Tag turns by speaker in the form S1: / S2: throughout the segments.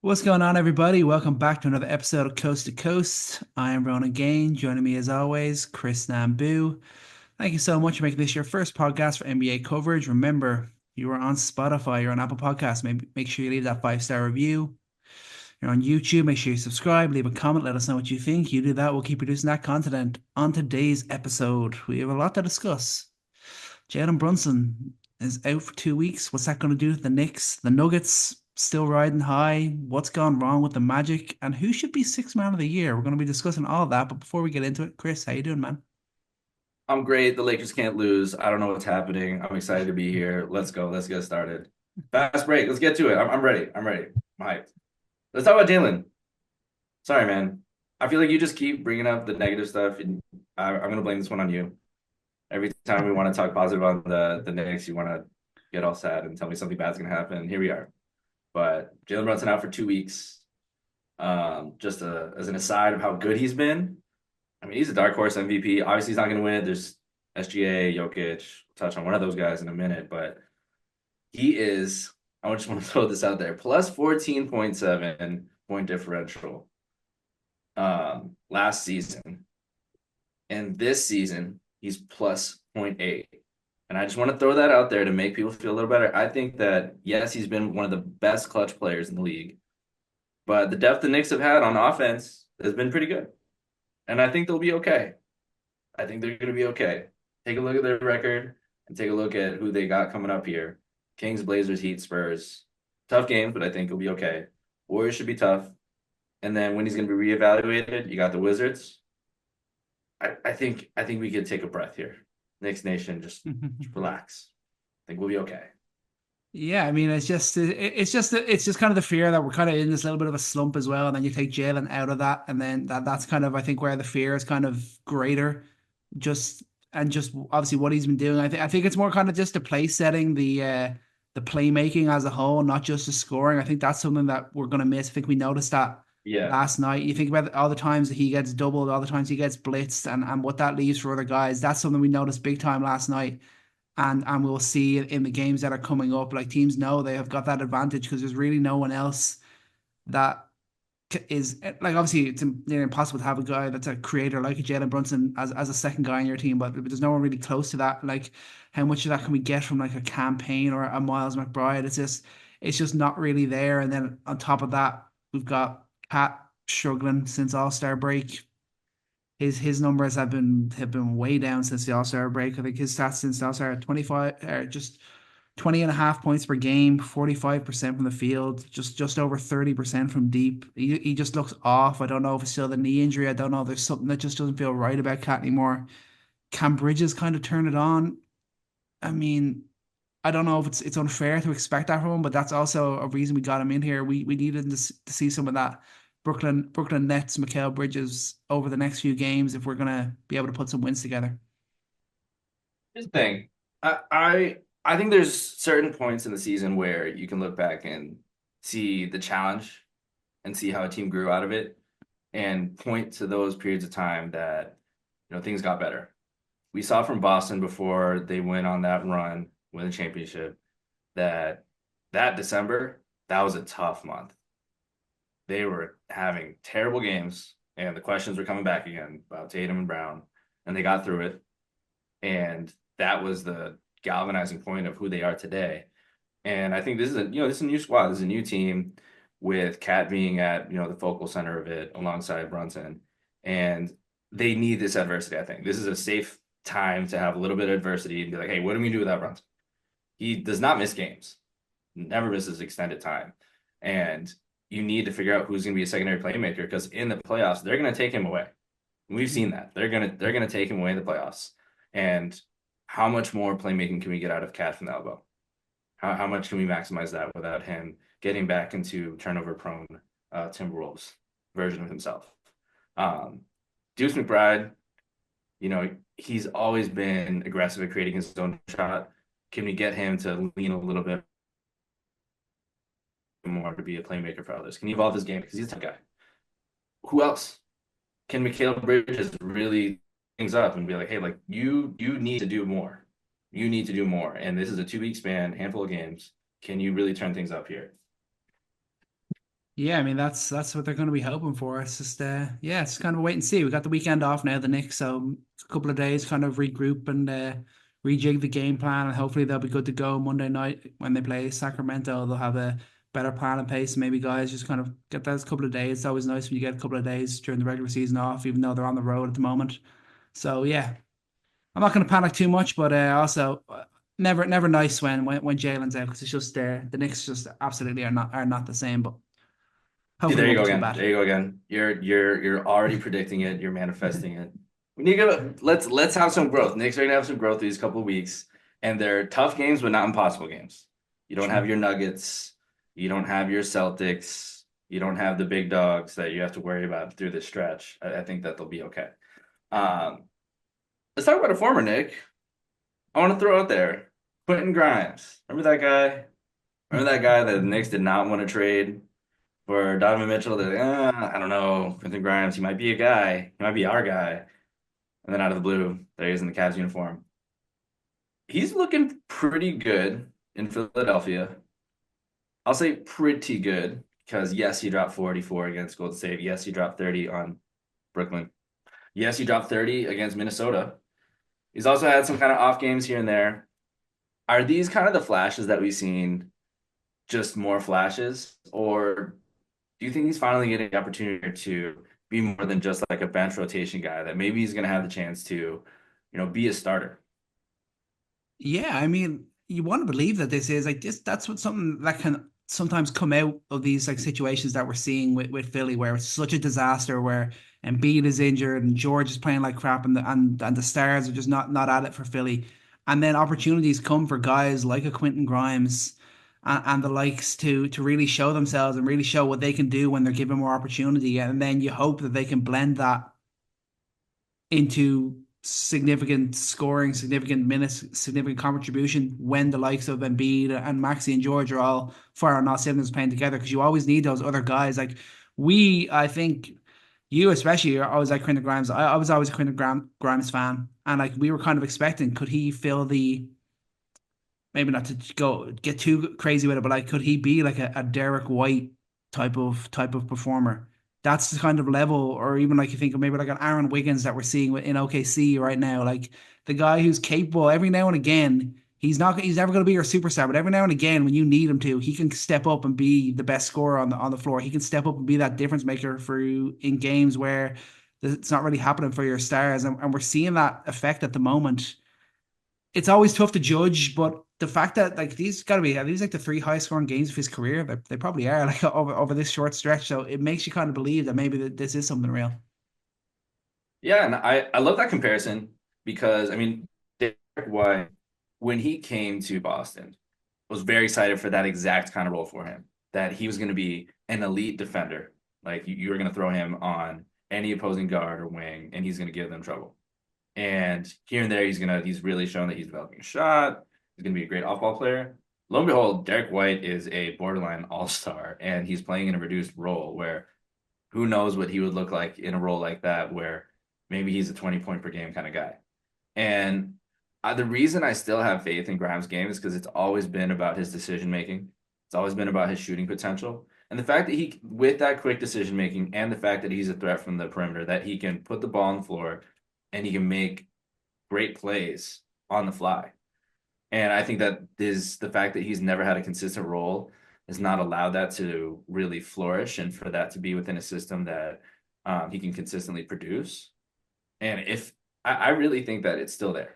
S1: What's going on, everybody? Welcome back to another episode of Coast to Coast. I am Ronan Gaine. Joining me as always, Chris Nambu. Thank you so much for making this your first podcast for NBA coverage. Remember, you are on Spotify, you're on Apple Podcasts. Maybe make sure you leave that 5-star review. You're on YouTube. Make sure you subscribe, leave a comment, let us know what you think. You do that, we'll keep producing that content. On today's episode, we have a lot to discuss. Jalen Brunson is out for 2 weeks. What's that going to do to the Knicks? The Nuggets still riding high. What's gone wrong with the Magic? And who should be sixth man of the year? We're going to be discussing all of that. But before we get into it, Chris, how you doing, man?
S2: I'm great. The Lakers can't lose. I don't know what's happening. I'm excited to be here. Let's go. Let's get started. Fast break. Let's get to it. I'm ready. I'm ready. I'm hyped. Let's talk about Jalen. Sorry, man. I feel like you just keep bringing up the negative stuff, and I'm going to blame this one on you. Every time we want to talk positive on the Knicks, you want to get all sad and tell me something bad's going to happen. Here we are. But Jalen Brunson out for 2 weeks. Just as an aside of how good he's been. I mean, he's a dark horse MVP. Obviously, he's not going to win. There's SGA, Jokic. We'll touch on one of those guys in a minute, but he is. I just want to throw this out there: plus 14.7 point differential last season, and this season he's plus zero point 0.8. And I just want to throw that out there to make people feel a little better. I think that yes, he's been one of the best clutch players in the league, but the depth the Knicks have had on offense has been pretty good, and I think they'll be okay. I think they're going to be okay. Take a look at their record and take a look at who they got coming up here. Kings, Blazers, Heat, Spurs. Tough games, but I think it'll be okay. Warriors should be tough. And then when he's going to be reevaluated, you got the Wizards. I think we could take a breath here. Knicks Nation, just relax. I think we'll be okay.
S1: Yeah, I mean, it's just kind of the fear that we're kind of in this little bit of a slump as well, and then you take Jalen out of that, and then that's kind of I think where the fear is kind of greater, just obviously what he's been doing. I think it's more kind of just the play setting, the playmaking as a whole, not just the scoring. I think that's something that we're gonna miss. I think we noticed that
S2: Yeah.
S1: last night. You think about all the times that he gets doubled, all the times he gets blitzed, and what that leaves for other guys. That's something we noticed big time last night and we'll see it in the games that are coming up. Like teams know they have got that advantage because there's really no one else that is like obviously it's near impossible to have a guy that's a creator like a Jalen Brunson as a second guy on your team, but there's no one really close to that. Like how much of that can we get from like a campaign or a Miles McBride? It's just not really there. And then on top of that, we've got Pat struggling since All-Star break. His numbers have been way down since the All-Star break. I think his stats since the All-Star are 25 just 20 and a half points per game, 45% from the field, just over 30% from deep. He just looks off. I don't know if it's still the knee injury. I don't know. There's something that just doesn't feel right about Cat anymore. Can Bridges kind of turn it on? I mean, I don't know if it's unfair to expect that from him, but that's also a reason we got him in here. We needed to see some of that Brooklyn Nets, Mikal Bridges over the next few games if we're gonna be able to put some wins together.
S2: Here's the thing. I think there's certain points in the season where you can look back and see the challenge and see how a team grew out of it and point to those periods of time that things got better. We saw from Boston before they went on that run, win the championship, that that December, that was a tough month. They were having terrible games and the questions were coming back again about Tatum and Brown, and they got through it. And that was the galvanizing point of who they are today. And I think this is a new squad. This is a new team with Cat being at the focal center of it alongside Brunson, and they need this adversity. I think this is a safe time to have a little bit of adversity and be like, hey, what do we do without Brunson? He does not miss games, never misses extended time, and you need to figure out who's going to be a secondary playmaker because in the playoffs they're going to take him away. We've seen that they're gonna take him away in the playoffs. And how much more playmaking can we get out of Cat from the elbow? How much can we maximize that without him getting back into turnover prone Timberwolves version of himself? Um, Deuce McBride, he's always been aggressive at creating his own shot. Can we get him to lean a little bit more to be a playmaker for others? Can he evolve his game? Because he's a tough guy. Who else? Can Mikal Bridges really things up and be like, hey, like you need to do more. You need to do more. And this is a 2 week span, handful of games. Can you really turn things up here?
S1: Yeah, I mean that's what they're going to be hoping for. It's just yeah, it's kind of a wait and see. We got the weekend off now, the Knicks, so a couple of days kind of regroup and rejig the game plan, and hopefully they'll be good to go Monday night when they play Sacramento. They'll have a better plan and pace. Maybe guys just kind of get those couple of days. It's always nice when you get a couple of days during the regular season off, even though they're on the road at the moment. So yeah, I'm not going to panic too much, but also never nice when Jalen's out because it's just the Knicks just absolutely are not the same, but.
S2: See,
S1: Hopefully, it
S2: there you
S1: won't
S2: go
S1: be too
S2: again.
S1: bad.
S2: There you go again. You're already predicting it. You're manifesting it. We need to go. Let's have some growth. Knicks are gonna have some growth these couple of weeks, and they're tough games, but not impossible games. You don't have
S1: True.
S2: your Nuggets. You don't have your Celtics. You don't have the big dogs that you have to worry about through this stretch. I think that they'll be okay. Um, let's talk about a former Nick. I want to throw out there Quentin Grimes. Remember that guy? Remember that guy that the Knicks did not want to trade for Donovan Mitchell? They're like, I don't know, Quentin Grimes, he might be a guy. He might be our guy. And then out of the blue, there he is in the Cavs uniform. He's looking pretty good in Philadelphia. I'll say pretty good because yes, he dropped 44 against Golden State. Yes, he dropped 30 on Brooklyn. Yes, he dropped 30 against Minnesota. He's also had some kind of off games here and there. Are these kind of the flashes that we've seen, just more flashes? Or do you think he's finally getting the opportunity to be more than just like a bench rotation guy, that maybe he's going to have the chance to, be a starter?
S1: Yeah, I mean, you want to believe that this is like this. That's what something that can sometimes come out of these like situations that we're seeing with Philly, where it's such a disaster, where Embiid is injured and George is playing like crap, and the stars are just not at it for Philly, and then opportunities come for guys like a Quentin Grimes and the likes to really show themselves and really show what they can do when they're given more opportunity, and then you hope that they can blend that into significant scoring, significant minutes, significant contribution when the likes of Embiid and Maxi and George are all firing on all cylinders playing together because you always need those other guys. Like I think you especially are always like Quentin Grimes. I was always a Grimes fan, and like we were kind of expecting, could he fill the maybe not to go get too crazy with it, but like could he be like a Derek White type of performer? That's the kind of level, or even like you think of maybe like an Aaron Wiggins that we're seeing in OKC right now, like the guy who's capable every now and again. He's never going to be your superstar, but every now and again, when you need him to, he can step up and be the best scorer on the floor. He can step up and be that difference maker for you in games where it's not really happening for your stars, and we're seeing that effect at the moment. It's always tough to judge, but the fact that like these got to be are these like the three highest scoring games of his career, they probably are like over this short stretch. So it makes you kind of believe that maybe this is something real.
S2: Yeah, and I love that comparison because I mean, Derek White, when he came to Boston, was very excited for that exact kind of role for him, that he was going to be an elite defender. Like you were going to throw him on any opposing guard or wing, and he's going to give them trouble. And here and there, he's really shown that he's developing a shot. He's going to be a great off-ball player. Lo and behold, Derek White is a borderline all-star, and he's playing in a reduced role where who knows what he would look like in a role like that, where maybe he's a 20 point per game kind of guy. And the reason I still have faith in Grimes' game is because it's always been about his decision making. It's always been about his shooting potential. And the fact that with that quick decision making and the fact that he's a threat from the perimeter, that he can put the ball on the floor and he can make great plays on the fly. And I think that is the fact that he's never had a consistent role has not allowed that to really flourish and for that to be within a system that he can consistently produce. And if I really think that it's still there.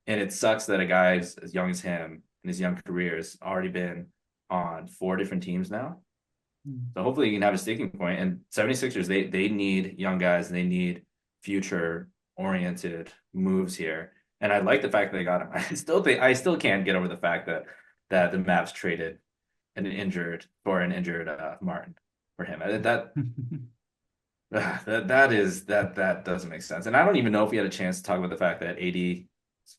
S2: And it sucks that a guy as young as him in his young career has already been on four different teams now. So hopefully he can have a sticking point. And 76ers, they need young guys and they need future oriented moves here. And I like the fact that they got him. I still can't get over the fact that the Mavs traded an injured Martin for him. That doesn't make sense. And I don't even know if we had a chance to talk about the fact that AD is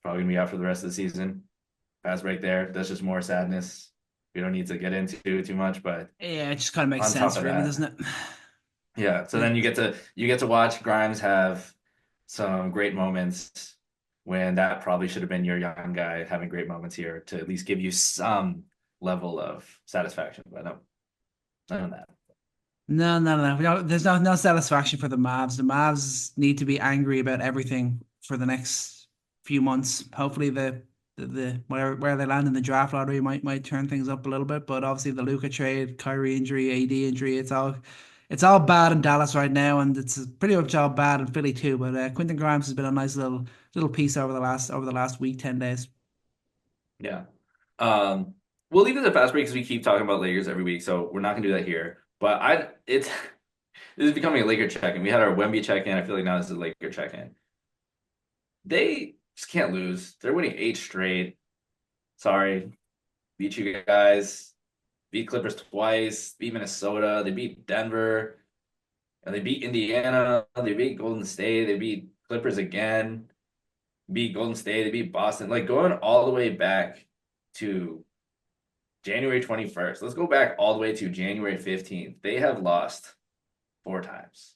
S2: probably gonna be out for the rest of the season. Fastbreak there. That's just more sadness. We don't need to get into too much, but
S1: Yeah, it just kind of makes
S2: on top
S1: sense,
S2: of
S1: really,
S2: that,
S1: doesn't it?
S2: yeah. So
S1: Yeah.
S2: then you get to watch Grimes have some great moments when that probably should have been your young guy having great moments here to at least give you some level of satisfaction. But no, none of that.
S1: No, no, no, no. There's no satisfaction for the Mavs. The Mavs need to be angry about everything for the next few months. Hopefully, the where they land in the draft lottery might turn things up a little bit. But obviously, the Luka trade, Kyrie injury, AD injury, it's all bad in Dallas right now, and it's pretty much all bad in Philly too. But Quentin Grimes has been a nice little piece over the last week, 10 days.
S2: Yeah. Um, we'll leave it at fast break because we keep talking about Lakers every week, so we're not gonna do that here. But it's this is becoming a Laker check-in. We had our Wemby check-in. I feel like now this is a Laker check-in. They just can't lose. They're winning 8 straight. Sorry, beat you guys. Beat Clippers twice. Beat Minnesota. They beat Denver. And they beat Indiana. They beat Golden State. They beat Clippers again. Beat Golden State. They beat Boston. Like going all the way back to January 21st. Let's go back all the way to January 15th. They have lost 4 times.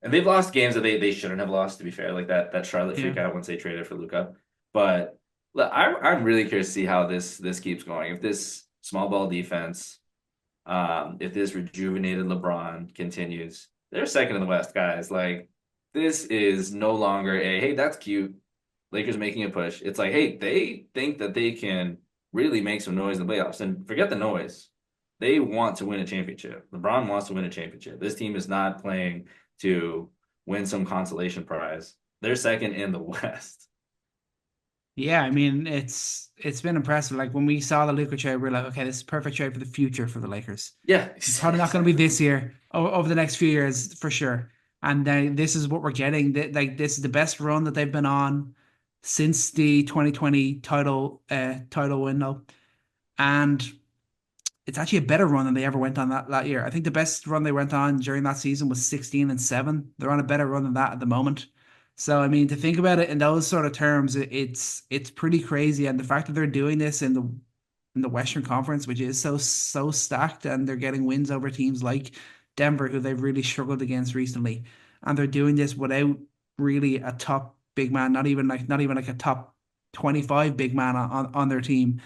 S2: And they've lost games that they shouldn't have lost, to be fair. Like that Charlotte
S1: Yeah.
S2: freak out once they traded for Luka. But look, I'm really curious to see how this keeps going. If this small ball defense, if this rejuvenated LeBron continues, they're second in the West, guys. Like this is no longer a hey, that's cute. Lakers making a push. It's like, hey, they think that they can really make some noise in the playoffs. And forget the noise. They want to win a championship. LeBron wants to win a championship. This team is not playing to win some consolation prize. They're second in the West.
S1: Yeah, I mean it's been impressive. Like when we saw the Luka trade, we are like, okay, this is perfect trade for the future for the Lakers.
S2: Yeah,
S1: It's probably not going to be
S2: exactly.
S1: this year, over the next few years for sure. And this is what we're getting. Like this is the best run that they've been on since the 2020 title window, and it's actually a better run than they ever went on that year. I think the best run they went on during that season was 16-7. They're on a better run than that at the moment. So I mean, to think about it in those sort of terms, it's pretty crazy. And the fact that they're doing this in the Western Conference, which is so stacked, and they're getting wins over teams like Denver, who they've really struggled against recently, and they're doing this without really a top big man, not even like a top 25 big man on their team.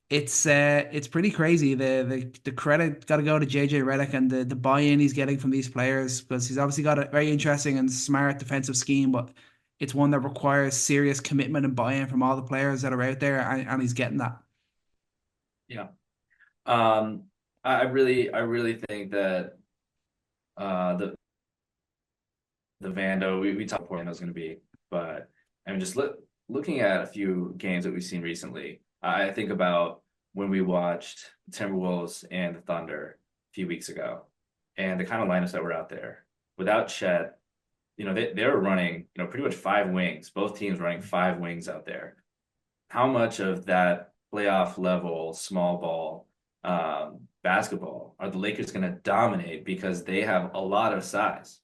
S1: It's pretty crazy. The credit got to go to JJ Redick and the buy-in he's getting from these players, because he's obviously got a very interesting and smart defensive scheme, but it's one that requires serious commitment and buy-in from all the players that are out there, and he's getting that.
S2: Yeah. Um, I really think that the Vando we talked about was going to be, but I mean just looking at a few games that we've seen recently, I think about when we watched Timberwolves and the Thunder a few weeks ago, and the kind of lineups that were out there without Chet. They were running pretty much 5 wings. Both teams running 5 wings out there. How much of that playoff level small ball basketball are the Lakers going to dominate because they have a lot of size?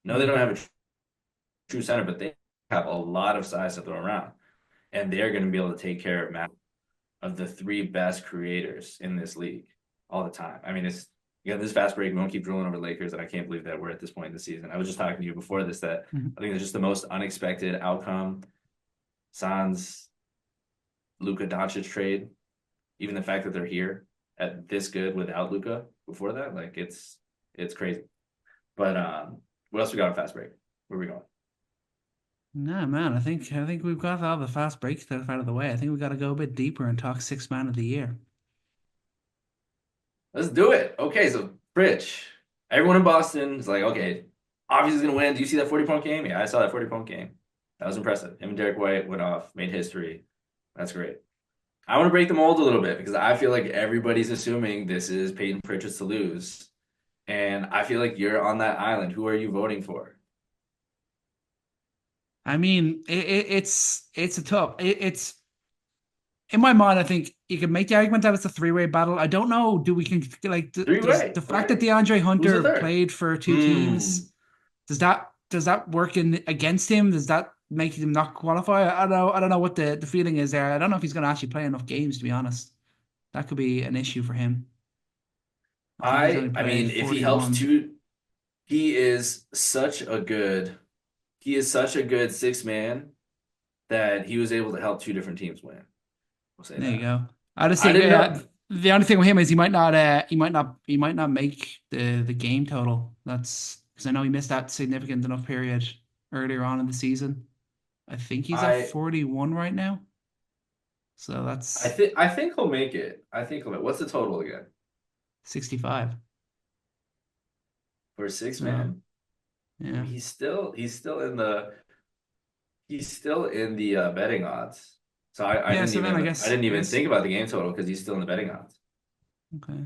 S2: No, they don't
S1: Mm.
S2: have a true center, but they have a lot of size to throw around, and they're going to be able to take care of the 3 best creators in this league all the time. I mean, it's this fast break. We won't keep drilling over Lakers, and I can't believe that we're at this point in the season. I was just talking to you before this that
S1: Mhm.
S2: I think it's just the most unexpected outcome. Sans Luka Doncic trade, even the fact that they're here at this good without Luka before that, like it's crazy. But what else we got on fast break? Where are we going?
S1: No, man, I think we've got all the fast break stuff out of the way. I think we got to go a bit deeper and talk six man of the year.
S2: Let's do it. Okay, so Rich, everyone in Boston is like, okay, obviously he's gonna win. Do you see that 40-point game? Yeah, I saw that 40-point game. That was impressive. Him and Derek White went off, made history. That's great. I want to break the mold a little bit because I feel like everybody's assuming this is Peyton Pritchard's to lose. And I feel like you're on that island. Who are you voting for?
S1: I mean, it's a tough. It's in my mind. I think you can make the argument that it's a three-way battle. I don't know. Do we can like does
S2: Three-way.
S1: the fact that
S2: Okay.
S1: DeAndre
S2: Who's the
S1: Hunter
S2: third?
S1: played for two
S2: Hmm.
S1: teams, does that work in against him? Does that make him not qualify? I don't know what the feeling is there. I don't know if he's going to actually play enough games, to be honest. That could be an issue for him. I think he's only
S2: I
S1: played
S2: mean, if he helps
S1: 41.
S2: two, he is such a good he is such a good 6 man that he was able to help 2 different teams win. We'll say
S1: There you
S2: that.
S1: go. I just
S2: I
S1: think
S2: didn't know.
S1: The only thing with him is he might not make the game total. That's because I know he missed that significant enough period earlier on in the season. I think he's at
S2: I
S1: 41 right now. So that's
S2: I think he'll make it. I think he'll make. What's the total again
S1: 65.
S2: for a six
S1: So
S2: man? I
S1: yeah.
S2: mean, he's still in the betting odds. So
S1: Yeah, so then
S2: I didn't
S1: I
S2: even
S1: guess
S2: think about the game total because he's still in the betting odds.
S1: okay.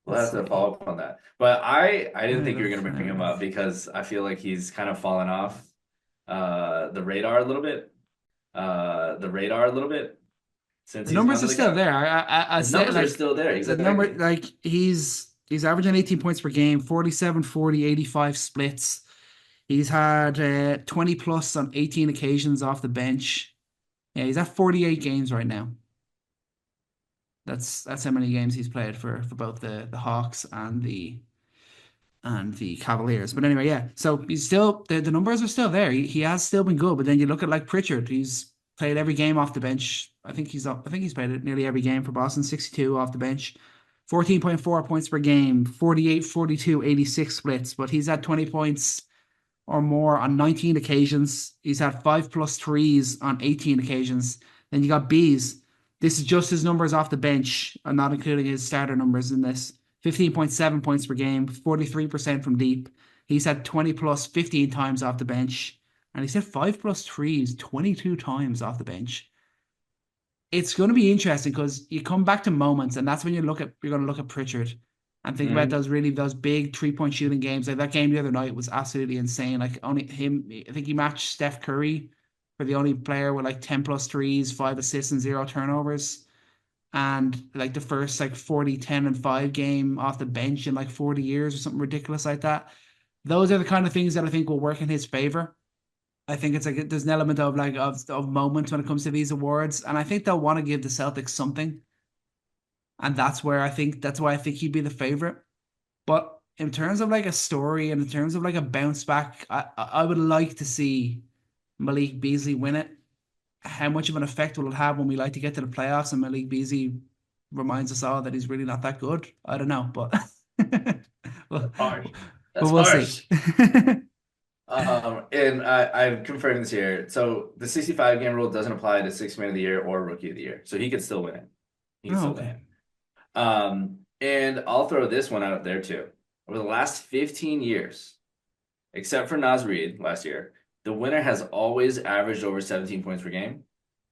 S2: We'll
S1: Let's
S2: have to
S1: see.
S2: follow up on that. But I didn't think you were
S1: Competitive
S2: gonna bring him up
S1: nerve.
S2: because I feel like he's kind of fallen off the radar a little bit. The radar a little bit since
S1: The
S2: he's
S1: numbers
S2: gone
S1: are
S2: to the
S1: still
S2: Cavs.
S1: there. I
S2: His
S1: said
S2: numbers are
S1: like
S2: still there,
S1: the number
S2: exactly.
S1: like he's averaging 18 points per game, 47, 40, 85 splits. He's had 20 plus on 18 occasions off the bench. Yeah, he's at 48 games right now. That's how many games he's played for both the Hawks and the Cavaliers. But anyway, yeah. So he's still the numbers are still there. He has still been good. But then you look at like Pritchard, he's played every game off the bench. I think he's played it nearly every game for Boston, 62 off the bench. 14.4 points per game, 48, 42, 86 splits, but he's had 20 points or more on 19 occasions. He's had five plus threes on 18 occasions. Then you got Bees. This is just his numbers off the bench. I'm not including his starter numbers in this. 15.7 points per game, 43% from deep. He's had 20 plus 15 times off the bench. And he's had five plus threes 22 times off the bench. It's going to be interesting because you come back to moments, and that's when you're going to look at Pritchard and think about
S2: Hmm.
S1: those big 3-point shooting games. Like that game the other night was absolutely insane. Like only him, I think he matched Steph Curry for the only player with like 10 plus threes, five assists, and zero turnovers. And like the first like 40, 10, and 5 game off the bench in like 40 years or something ridiculous like that. Those are the kind of things that I think will work in his favor. I think it's like there's an element of like of moments when it comes to these awards, and I think they'll want to give the Celtics something, and that's why I think he'd be the favorite. But in terms of like a story and in terms of like a bounce back, I would like to see Malik Beasley win it. How much of an effect will it have when we like to get to the playoffs and Malik Beasley reminds us all that he's really not that good? I don't know, but well,
S2: That's harsh.
S1: but
S2: That's
S1: we'll see.
S2: harsh. And I'm confirming this here. So the 65 game rule doesn't apply to sixth man of the year or rookie of the year. So he could still win it. He can
S1: Oh,
S2: still win
S1: okay.
S2: it. And I'll throw this one out there too. Over the last 15 years, except for Naz Reid last year, the winner has always averaged over 17 points per game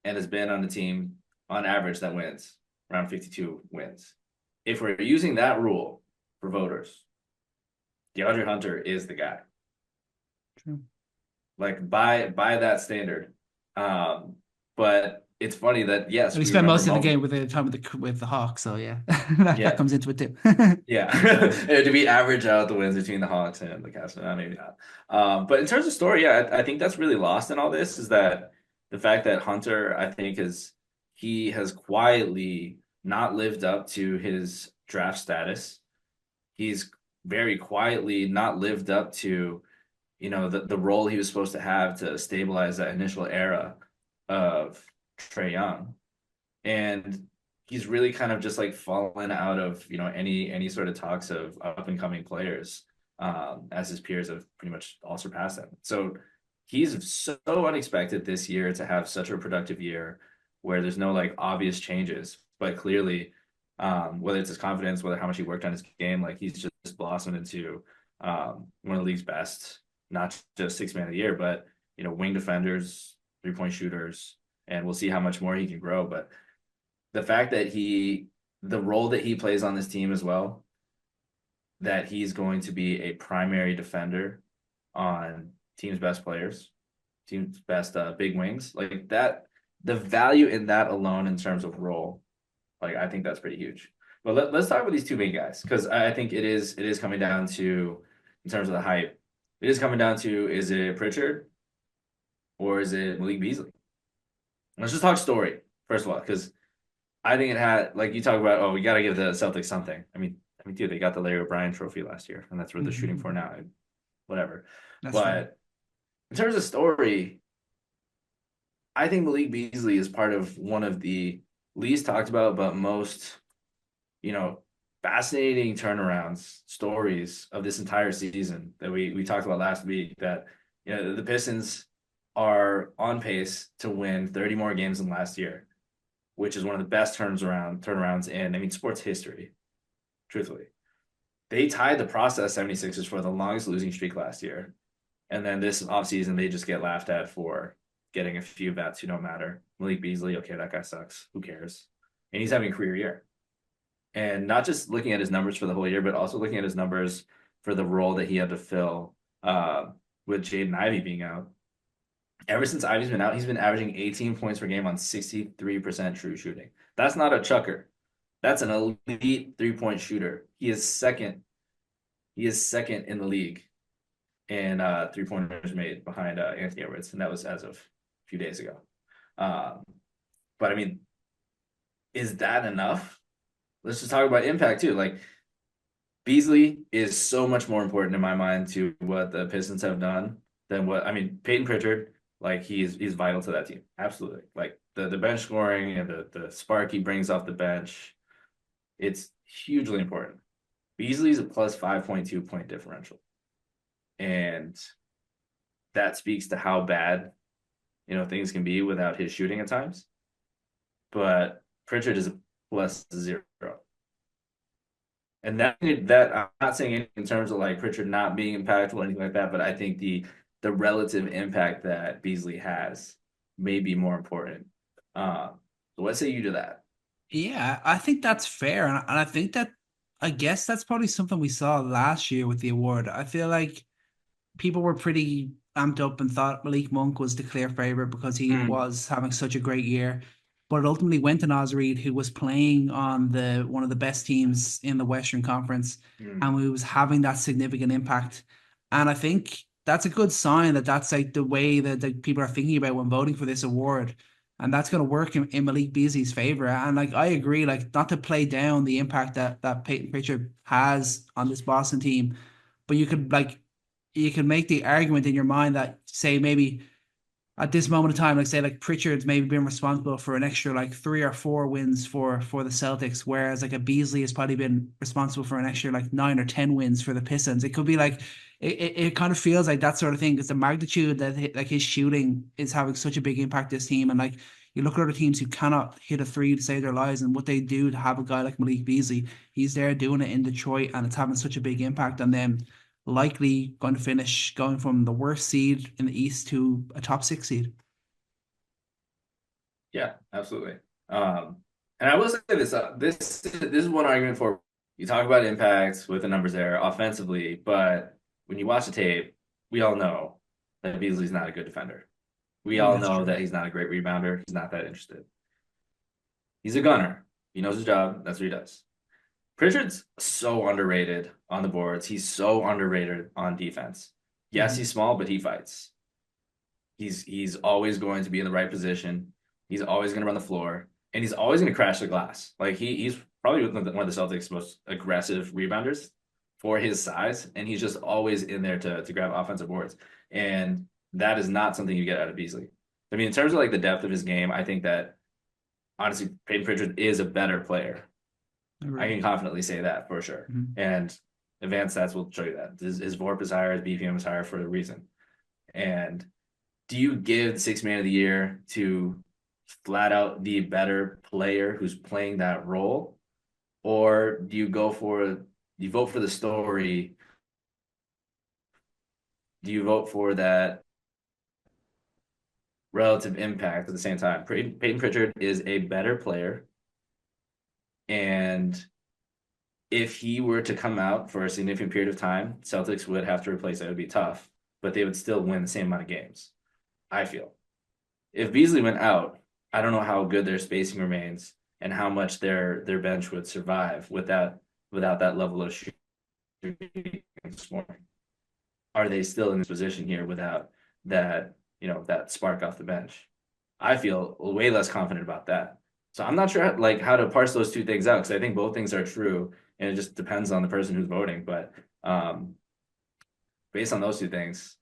S2: and has been on the team on average that wins around 52 wins. If we're using that rule for voters, DeAndre Hunter is the guy.
S1: True.
S2: Like by that standard. Um, but it's funny that
S1: And
S2: yes,
S1: he
S2: we
S1: spent
S2: remember
S1: most of the
S2: moments.
S1: game with the time with the Hawks, so yeah, that
S2: Yeah,
S1: comes into it too.
S2: yeah. Do we average out the wins between the Hawks and the Cavs? No, maybe not. But in terms of story, yeah, I think that's really lost in all this is that the fact that Hunter, I think, he has quietly not lived up to his draft status. He's very quietly not lived up to the role he was supposed to have to stabilize that initial era of Trae Young. And he's really kind of just like fallen out of, any sort of talks of up and coming players, as his peers have pretty much all surpassed him. So he's so unexpected this year to have such a productive year where there's no like obvious changes, but clearly, whether it's his confidence, whether how much he worked on his game, like he's just blossomed into one of the league's best, not just six man of the year, but wing defenders, 3-point shooters, and we'll see how much more he can grow. But the fact that the role that he plays on this team as well, that he's going to be a primary defender on team's best players, team's best big wings, like that, the value in that alone in terms of role, like I think that's pretty huge. But let's talk about these two main guys because I think it is coming down to in terms of the hype, it is coming down to is it Pritchard or is it Malik Beasley? Let's just talk story first of all because I think it had like you talk about. Oh, we got to give the Celtics something. I mean, dude, they got the Larry O'Brien Trophy last year, and that's what they're shooting for
S1: Mhm.
S2: now. Whatever.
S1: That's fair.
S2: But in terms of story, I think Malik Beasley is part of one of the least talked about, but most, you know, fascinating turnarounds, stories of this entire season that we talked about last week, that, you know, the Pistons are on pace to win 30 more games than last year, which is one of the best turnarounds in, I mean, sports history, truthfully. They tied the process 76ers for the longest losing streak last year. And then this offseason, they just get laughed at for getting a few vets who don't matter. Malik Beasley, okay, that guy sucks. Who cares? And he's having a career year. And not just looking at his numbers for the whole year, but also looking at his numbers for the role that he had to fill with Jaden Ivey being out. Ever since Ivey's been out, he's been averaging 18 points per game on 63% true shooting. That's not a chucker. That's an elite 3-point shooter. He is second. He is second in the league in 3-pointers made behind Anthony Edwards, and that was as of a few days ago. But I mean, is that enough? Let's just talk about impact too. Like, Beasley is so much more important in my mind to what the Pistons have done than what, I mean, Peyton Pritchard, like he's vital to that team. Absolutely. Like the bench scoring and the spark he brings off the bench, it's hugely important. Beasley's a plus 5.2 point differential. And that speaks to how bad, you know, things can be without his shooting at times. But Pritchard is a plus 0. And that I'm not saying anything in terms of like Pritchard not being impactful or anything like that, but I think the relative impact that Beasley has may be more important. So what say you to that?
S1: Yeah, I think that's fair. And I think that, I guess that's probably something we saw last year with the award. I feel like people were pretty amped up and thought Malik Monk was the clear favorite because he
S2: Mm,
S1: was having such a great year. But it ultimately went to Naz Reid, who was playing on the one of the best teams in the Western Conference, and
S2: mm.
S1: who was having that significant impact. And I think that's a good sign that that's like the way that people are thinking about when voting for this award. And that's going to work in Malik Beasley's favor. And like I agree, like not to play down the impact that Peyton Pritchard has on this Boston team, but you can make the argument in your mind that say maybe at this moment in time, like say like Pritchard's maybe been responsible for an extra like 3 or 4 wins for the Celtics, whereas like a Beasley has probably been responsible for an extra like 9 or 10 wins for the Pistons. It could be like it kind of feels like that sort of thing because the magnitude that like his shooting is having such a big impact this team, and like you look at other teams who cannot hit a three to save their lives, and what they do to have a guy like Malik Beasley, he's there doing it in Detroit, and it's having such a big impact on them, likely going to finish going from the worst seed in the East to a top 6 seed.
S2: Yeah, absolutely. And I will say this, this is one argument for you talk about impact with the numbers there offensively, but when you watch the tape, we all know that Beasley's not a good defender. We all
S1: That's
S2: know
S1: true.
S2: that he's not a great rebounder. He's not that interested. He's a gunner. He knows his job. That's what he does. Pritchard's so underrated on the boards. He's so underrated on defense. Yes,
S1: Mhm.
S2: he's small, but he fights. He's always going to be in the right position. He's always going to run the floor, and he's always going to crash the glass. Like he's probably one of the Celtics' most aggressive rebounders for his size, and he's just always in there to grab offensive boards. And that is not something you get out of Beasley. I mean, in terms of like the depth of his game, I think that honestly, Peyton Pritchard is a better player. I
S1: Agreed.
S2: can confidently say that for sure.
S1: Mhm.
S2: And advanced stats will show you that. His VORP is higher, his BPM is higher for a reason. And do you give the sixth man of the year to flat out the better player who's playing that role? Or do you vote for the story? Do you vote for that relative impact at the same time? Peyton Pritchard is a better player. And if he were to come out for a significant period of time, Celtics would have to replace it. It would be tough, but they would still win the same amount of games, I feel. If Beasley went out, I don't know how good their spacing remains and how much their bench would survive without that level of shooting and scoring. Are they still in this position here without that, you know, that spark off the bench? I feel way less confident about that. So I'm not sure like how to parse those two things out because I think both things are true and it just depends on the person who's voting. But based on those two things,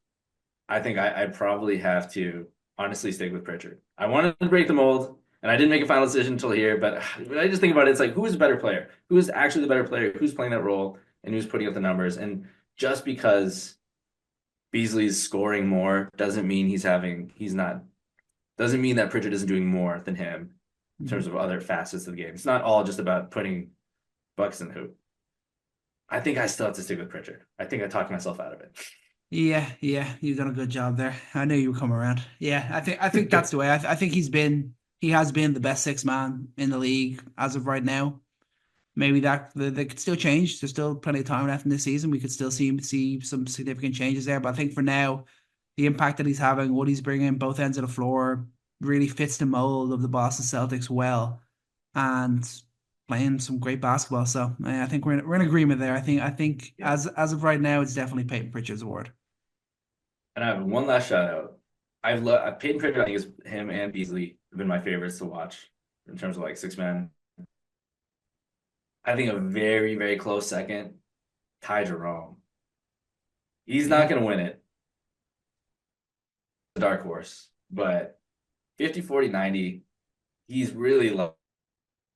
S2: I think I probably have to honestly stick with Pritchard. I wanted to break the mold. And I didn't make a final decision until here, but when I just think about it, it's like, who is a better player? Who is actually the better player? Who's playing that role and who's putting up the numbers? And just because Beasley's scoring more doesn't mean that Pritchard isn't doing more than him in terms
S1: Mhm.
S2: of other facets of the game. It's not all just about putting bucks in the hoop. I think I still have to stick with Pritchard. I think I talked myself out of
S1: Yeah, you've done a good job there. I knew you would come around. Yeah, I think that's
S2: it.
S1: the way. I think he has been the best six man in the league as of right now. Maybe that could still change. There's still plenty of time left in this season. We could still see some significant changes there. But I think for now, the impact that he's having, what he's bringing, both ends of the floor, really fits the mold of the Boston Celtics well, and playing some great basketball. So I think we're in agreement there. I think
S2: Yeah.
S1: as of right now, it's definitely Peyton Pritchard's award.
S2: And I have one last shout out. I've loved Peyton Pritchard. I think is him and Beasley have been my favorites to watch in terms of like six men. I think a very, very close second, Ty Jerome. He's not
S1: Yeah,
S2: going to win it, the dark horse, but 50, 40, 90. He's really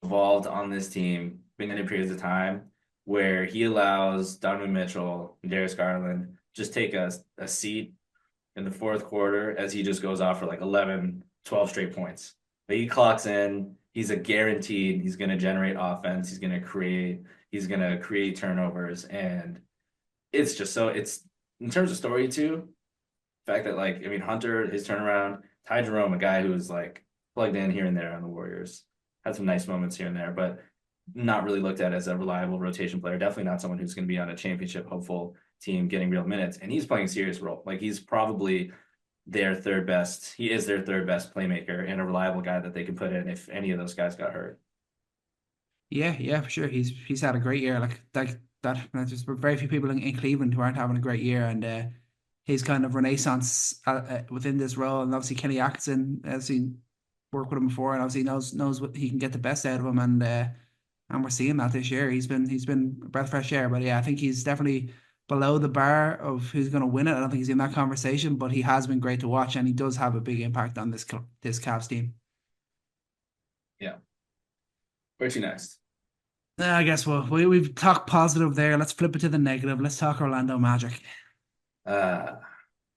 S2: evolved on this team, been in periods of time where he allows Donovan Mitchell and Darius Garland just take a seat in the fourth quarter as he just goes off for like 11, 12 straight points. But he clocks in. He's a guaranteed. He's going to generate offense. He's going to create turnovers. And it's just so it's in terms of story too, the fact that like, I mean, Hunter, his turnaround, Ty Jerome, a guy who was like plugged in here and there on the Warriors, had some nice moments here and there, but not really looked at as a reliable rotation player. Definitely not someone who's going to be on a championship hopeful team getting real minutes. And he's playing a serious role. Like he's probably their third best. He is their third best playmaker and a reliable guy that they can put in if any of those guys got hurt.
S1: yeah, for sure. He's had a great year. Like that. There's just very few people in Cleveland who aren't having a great year, and his kind of renaissance within this role. And obviously Kenny Atkinson has seen work with him before, and obviously knows what he can get the best out of him, and we're seeing that this year. He's been a breath of fresh air. But yeah, I think he's definitely below the bar of who's going to win it. I don't think he's in that conversation, but he has been great to watch, and he does have a big impact on this Cavs team.
S2: Yeah. Where to next?
S1: I guess we've talked positive there. Let's flip it to the negative. Let's talk Orlando Magic.
S2: Uh,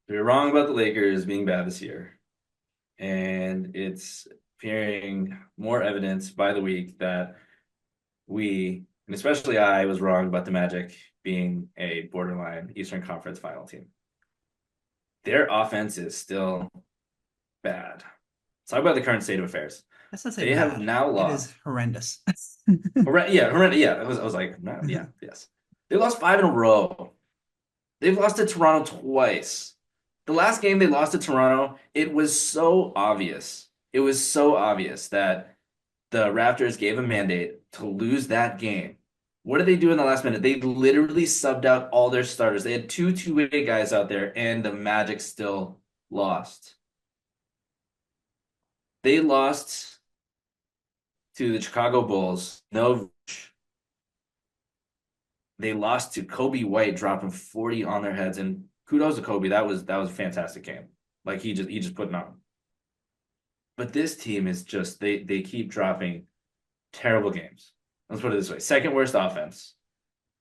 S2: we were wrong about the Lakers being bad this year. And it's appearing more evidence by the week that and especially I, was wrong about the Magic being a borderline Eastern Conference final team. Their offense is still bad. Let's talk about the current state of affairs.
S1: Let's not say
S2: They have
S1: bad.
S2: now
S1: It is
S2: lost.
S1: horrendous.
S2: Yeah, horrendous. Yeah, I was like, no, yeah, yes. They lost five in a row. They've lost to Toronto twice. The last game they lost to Toronto, it was so obvious. It was so obvious that the Raptors gave a mandate to lose that game. What did they do in the last minute? They literally subbed out all their starters. They had two two-way guys out there, and the Magic still lost. They lost to the Chicago Bulls. No, they lost to Kobe White, dropping 40 on their heads. And kudos to Kobe. That was a fantastic game. Like he just put it on. But this team is just they keep dropping terrible games. Let's put it this way. Second worst offense.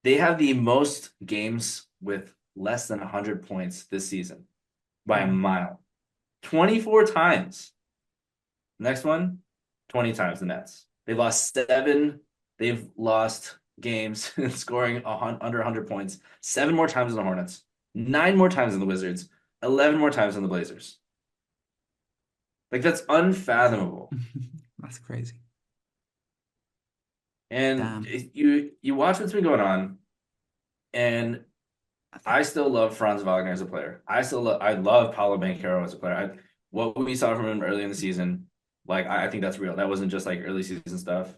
S2: They have the most games with less than 100 points this season by a mile. 24 times. Next one, 20 times the Nets. They've lost seven. They've lost games scoring under 100 points. Seven more times than the Hornets. Nine more times than the Wizards. 11 more times than the Blazers. Like, that's unfathomable.
S1: That's crazy.
S2: And
S1: Damn.
S2: you watch what's been going on, and
S1: I think
S2: I still love Franz Wagner as a player. I love Paulo Banchero as a player. What we saw from him early in the season, like I think that's real. That wasn't just like early season stuff.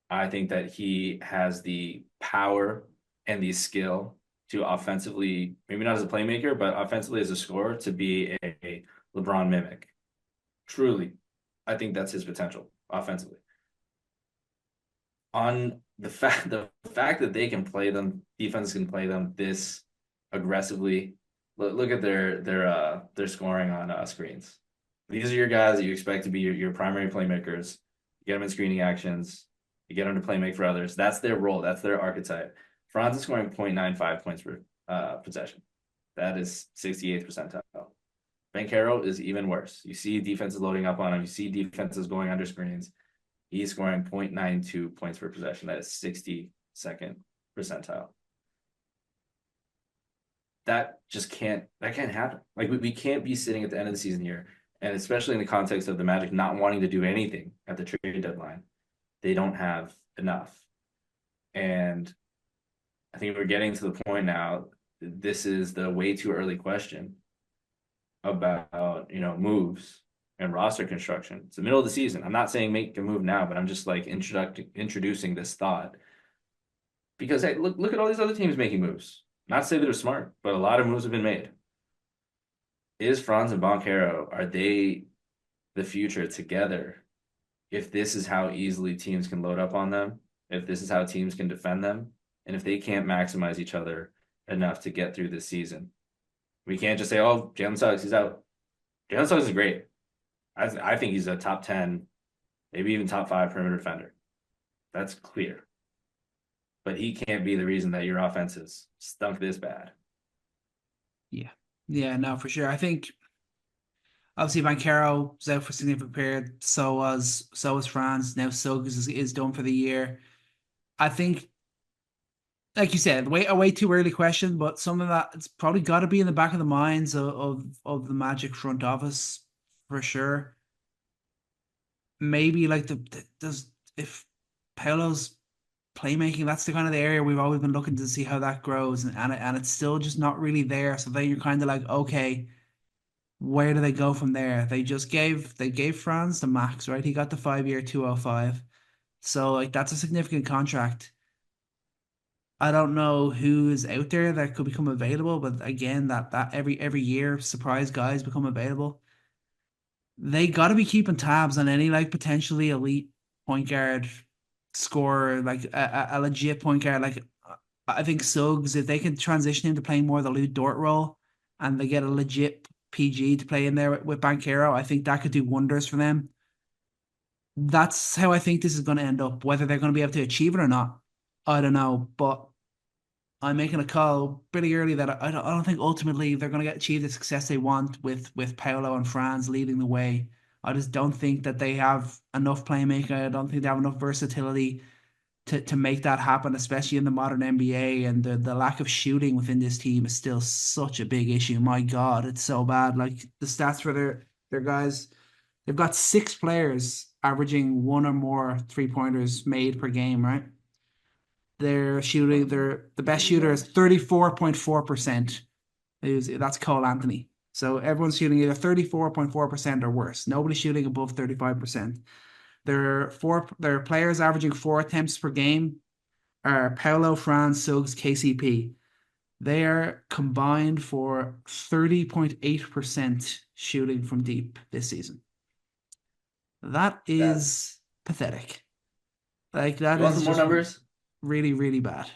S2: I think that he has the power and the skill to offensively, maybe not as a playmaker, but offensively as a scorer, to be a LeBron mimic. Truly, I think that's his potential offensively. On the fact that they can play them, defense can play them this aggressively. Look at their scoring on screens. These are your guys that you expect to be your primary playmakers. You get them in screening actions. You get them to play make for others. That's their role. That's their archetype. Franz is scoring 0.95 points per possession. That is 68th percentile. Banchero is even worse. You see defenses loading up on him. You see defenses going under screens. He's scoring 0.92 points per possession. That is 62nd percentile. That can't happen. Like we can't be sitting at the end of the season here, and especially in the context of the Magic not wanting to do anything at the trade deadline, they don't have enough. And I think we're getting to the point now. This is the way too early question about moves and roster construction. It's the middle of the season. I'm not saying make a move now, but I'm just like introducing this thought because hey, look at all these other teams making moves. Not to say they're smart, but a lot of moves have been made. Is Franz and Banchero, are they the future together? If this is how easily teams can load up on them, if this is how teams can defend them, and if they can't maximize each other enough to get through this season, we can't just say, "Oh, Jalen Suggs, he's out." Jalen Suggs is great. I think he's a top 10, maybe even top 5 perimeter defender. That's clear. But he can't be the reason that your offense is stunk this bad.
S1: Yeah. Yeah, no, for sure. I think obviously Banchero was out for significant period. So was Franz. Now Suggs is done for the year. I think, like you said, a way too early question, but some of that it's probably got to be in the back of the minds of the Magic front office for sure. Maybe like does if Paolo's playmaking, that's the kind of the area we've always been looking to see how that grows, and it's still just not really there. So then you're kind of like, okay, where do they go from there? They gave Franz the max, right? He got the 5 year 205. So like that's a significant contract. I don't know who is out there that could become available, but again, that every year surprise guys become available. They got to be keeping tabs on any like potentially elite point guard scorer, like a legit point guard. Like I think Suggs, if they can transition him to playing more of the Lou Dort role, and they get a legit PG to play in there with Banchero, I think that could do wonders for them. That's how I think this is going to end up. Whether they're going to be able to achieve it or not, I don't know. But I'm making a call pretty early that I don't think ultimately they're going to achieve the success they want with Paolo and Franz leading the way. I just don't think that they have enough playmaking. I don't think they have enough versatility to make that happen, especially in the modern NBA. And the lack of shooting within this team is still such a big issue. My God, it's so bad. Like the stats for their guys, they've got 6 players averaging one or more 3 pointers made per game, right? They're shooting. They're the best shooter is 34.4%. That's Cole Anthony. So everyone's shooting either 34.4% or worse. Nobody's shooting above 35%. Their players averaging 4 attempts per game are Paolo, Franz, Suggs, KCP. They are combined for 30.8% shooting from deep this season. That
S2: That
S1: is pathetic. Like that
S2: You want
S1: is
S2: some more
S1: just
S2: numbers?
S1: really, really bad.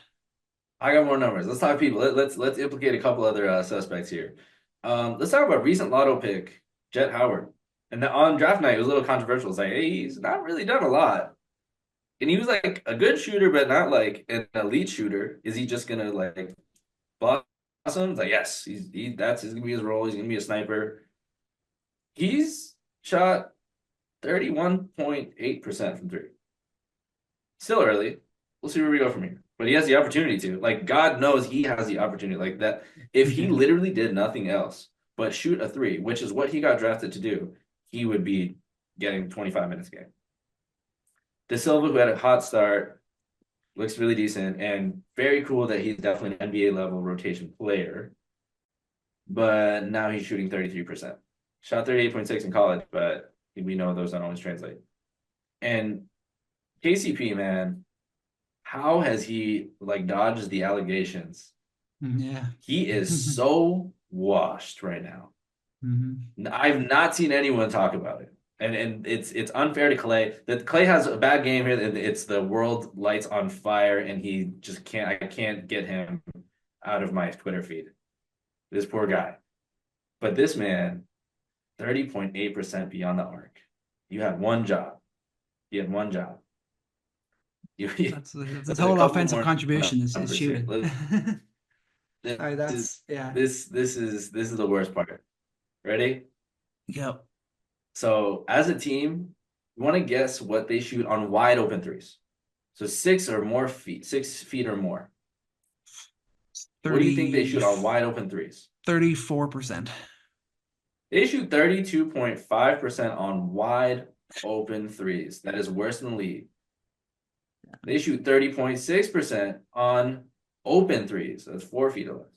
S2: I got more numbers. Let's talk people. Let's implicate a couple other suspects here. Let's talk about recent lotto pick, Jet Howard. And on draft night, it was a little controversial. It's like, hey, he's not really done a lot. And he was like a good shooter, but not like an elite shooter. Is he just gonna like blossom? It's like, yes, that's gonna be his role. He's gonna be a sniper. He's shot 31.8% from three. Still early. We'll see where we go from here. But he has the opportunity to. Like, God knows he has the opportunity. Like that, if he
S1: Yeah.
S2: literally did nothing else but shoot a three, which is what he got drafted to do, he would be getting 25 minutes a game. De Silva, who had a hot start, looks really decent and very cool that he's definitely an NBA level rotation player. But now he's shooting 33%. Shot 38.6 in college, but we know those don't always translate. And KCP, man, how has he like dodged the allegations?
S1: Yeah.
S2: He is so washed right now.
S1: Mhm.
S2: I've not seen anyone talk about it. And it's unfair to Clay. That Clay has a bad game here. It's the world lights on fire, and he just can't. I can't get him out of my Twitter feed. This poor guy. But this man, 30.8% beyond the arc. You had one job. You had one job.
S1: That's his
S2: There's a
S1: whole
S2: couple
S1: offensive
S2: more
S1: contribution is
S2: numbers here.
S1: shooting.
S2: This
S1: Sorry,
S2: is
S1: that's yeah.
S2: this is the worst part. Ready?
S1: Yep.
S2: So as a team, you want to guess what they shoot on wide open threes. So 6 feet, 6 feet or more. What do you think they
S1: 30,
S2: shoot on wide open threes?
S1: 34%.
S2: They shoot 32.5% on wide open threes. That is worse than the league. They shoot 30.6% on open threes. That's 4 feet or less.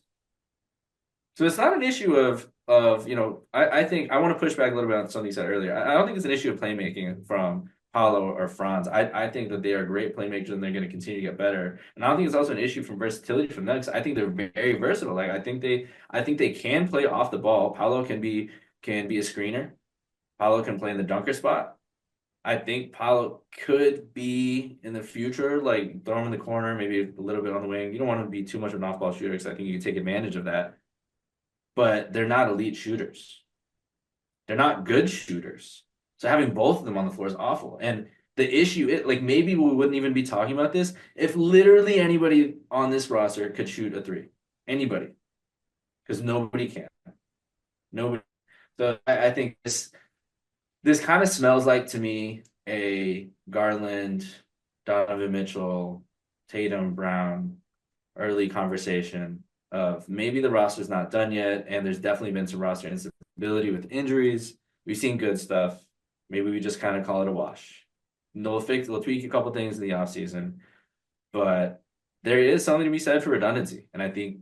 S2: So it's not an issue of I think I want to push back a little bit on something you said earlier. I don't think it's an issue of playmaking from Paulo or Franz. I think that they are great playmakers and they're going to continue to get better. And I don't think it's also an issue from versatility from Nuggets. I think they're very versatile. Like I think they can play off the ball. Paulo can be a screener. Paulo can play in the dunker spot. I think Paulo could be in the future, like throw him in the corner, maybe a little bit on the wing. You don't want to be too much of an off-ball shooter because I think you can take advantage of that. But they're not elite shooters. They're not good shooters. So having both of them on the floor is awful. And the issue, like maybe we wouldn't even be talking about this if literally anybody on this roster could shoot a three. Anybody. Because nobody can. Nobody. So I think this kind of smells like to me a Garland, Donovan Mitchell, Tatum, Brown early conversation of maybe the roster's not done yet, and there's definitely been some roster instability with injuries. We've seen good stuff. Maybe we just kind of call it a wash. And they'll tweak a couple things in the offseason, but there is something to be said for redundancy. And I think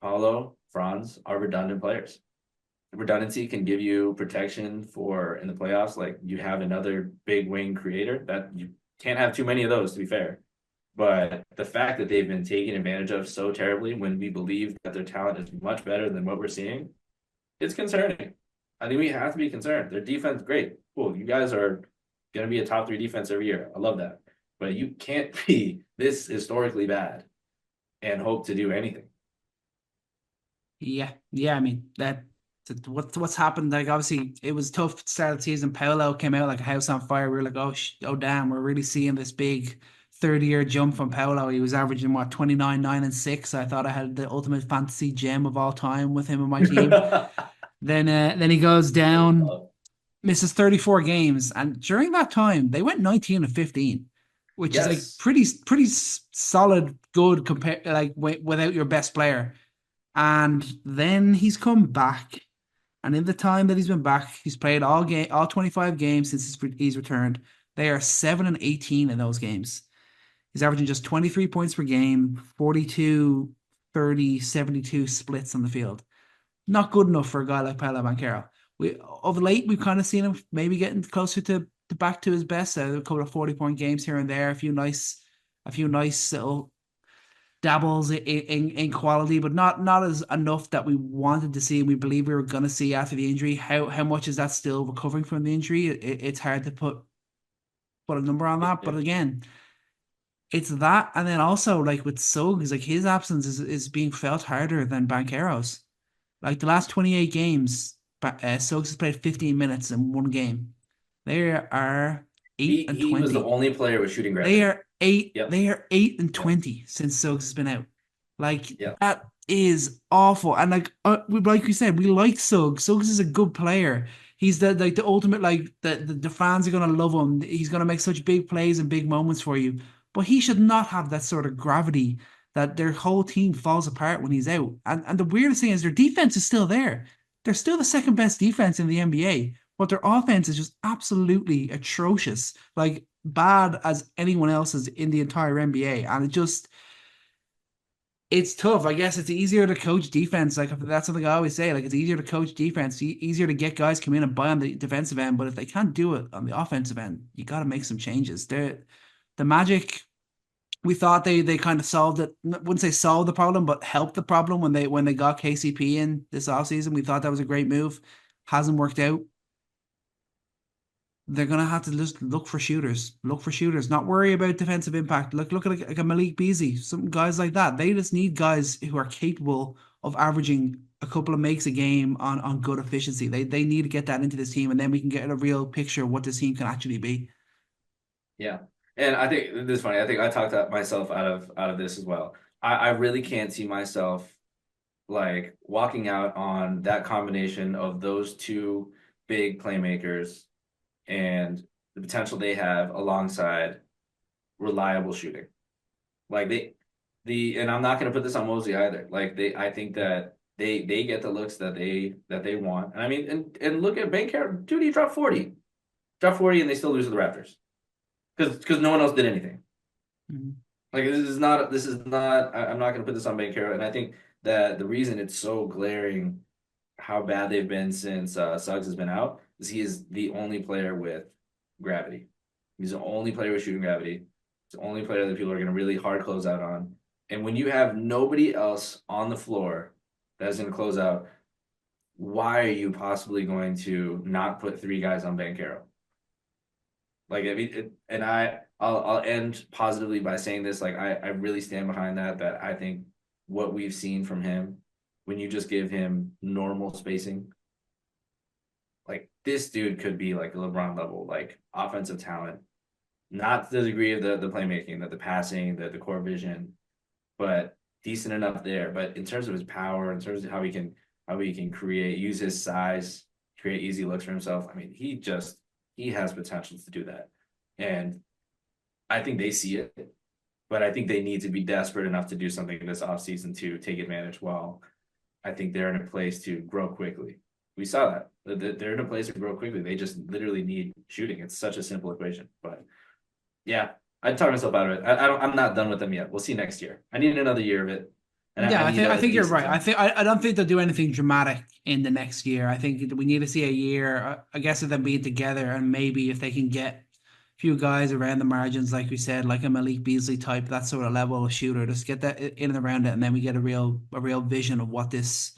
S2: Paulo, Franz are redundant players. Redundancy can give you protection for in the playoffs. Like you have another big wing creator that you can't have too many of those, to be fair. But the fact that they've been taken advantage of so terribly when we believe that their talent is much better than what we're seeing, it's concerning. I think we have to be concerned. Their defense, great. Cool. You guys are going to be a top 3 defense every year. I love that. But you can't be this historically bad and hope to do anything.
S1: Yeah. I mean what's happened. Like obviously it was tough to start of the season. Paolo came out like a house on fire. We were like, oh damn, we're really seeing this big 30-year jump from Paolo. He was averaging what 29, 9, and 6. I thought I had the ultimate fantasy gem of all time with him in my team. Then he goes down, misses 34 games, and during that time they went 19 and 15, which is like
S2: Yes.
S1: pretty solid, good compared like without your best player. And then he's come back, and in the time that he's been back, he's played all 25 games since he's returned. They are 7 and 18 in those games. He's averaging just 23 points per game, 42, 30, 72 splits on the field. Not good enough for a guy like Paolo Banchero. Of late, we've kind of seen him maybe getting closer to back to his best. A couple of 40-point games here and there, a few nice little dabbles in quality, but not as enough that we wanted to see. We believe we were going to see after the injury. How much is that still recovering from the injury? It's hard to put a number on that. But again, it's that, and then also like with Suggs, like his absence is being felt harder than Banchero's. Like the last 28 games, Suggs has played 15 minutes in one game. They are 8 and
S2: He was the
S1: 20.
S2: only player with shooting
S1: They
S2: gravity.
S1: are eight.
S2: Yep.
S1: They are 8 and
S2: Yep.
S1: 20 since Suggs has been out. Like
S2: Yep.
S1: that is awful. And like we said, we like Suggs. Suggs is a good player. He's the ultimate, like the fans are gonna love him. He's gonna make such big plays and big moments for you. But he should not have that sort of gravity that their whole team falls apart when he's out. And the weirdest thing is their defense is still there. They're still the second best defense in the NBA, but their offense is just absolutely atrocious. Like bad as anyone else's in the entire NBA. And it's tough. I guess it's easier to coach defense. Like that's something I always say. Like it's easier to coach defense, easier to get guys come in and buy on the defensive end. But if they can't do it on the offensive end, you got to make some changes. The Magic, we thought they kind of solved it. I wouldn't say solved the problem, but helped the problem when they got KCP in this offseason. We thought that was a great move. Hasn't worked out. they're gonna have to just look for shooters. Look for shooters. Not worry about defensive impact. Look at like a Malik Beasley, some guys like that. They just need guys who are capable of averaging a couple of makes a game on good efficiency. They need to get that into this team, and then we can get a real picture of what this team can actually be.
S2: Yeah. And I think this is funny. I think I talked myself out of this as well. I really can't see myself like walking out on that combination of those two big playmakers and the potential they have alongside reliable shooting. Like and I'm not going to put this on Mosey either. Like I think that they get the looks that they want. And I mean, and look at Bankero, dude, he dropped 40, and they still lose to the Raptors because no one else did anything.
S1: Mhm.
S2: Like this is not. I'm not going to put this on Bankero, and I think that the reason it's so glaring how bad they've been since Suggs has been out is he is the only player with gravity. He's the only player with shooting gravity. He's the only player that people are going to really hard close out on. And when you have nobody else on the floor that's going to close out, why are you possibly going to not put three guys on Bankero? Like, I mean, and I'll end positively by saying this. Like, I really stand behind that I think what we've seen from him when you just give him normal spacing, like this dude could be like a LeBron level, like offensive talent. Not to the degree of the playmaking, the passing, the core vision, but decent enough there. But in terms of his power, in terms of how he can create, use his size, create easy looks for himself. I mean, he has potential to do that. And I think they see it, but I think they need to be desperate enough to do something this offseason to take advantage while I think they're in a place to grow quickly. We saw that. They're in a place to grow quickly. They just literally need shooting. It's such a simple equation. But yeah, I'd talk myself out of it. I'm not done with them yet. We'll see next year. I need another year of it. And I
S1: Yeah, I
S2: need
S1: think I
S2: a
S1: think you're
S2: decent
S1: right.
S2: time.
S1: I don't think they'll do anything dramatic in the next year. I think we need to see a year, I guess, of them being together, and maybe if they can get a few guys around the margins, like we said, like a Malik Beasley type, that sort of level of shooter, just get that in and around it, and then we get a real vision of what this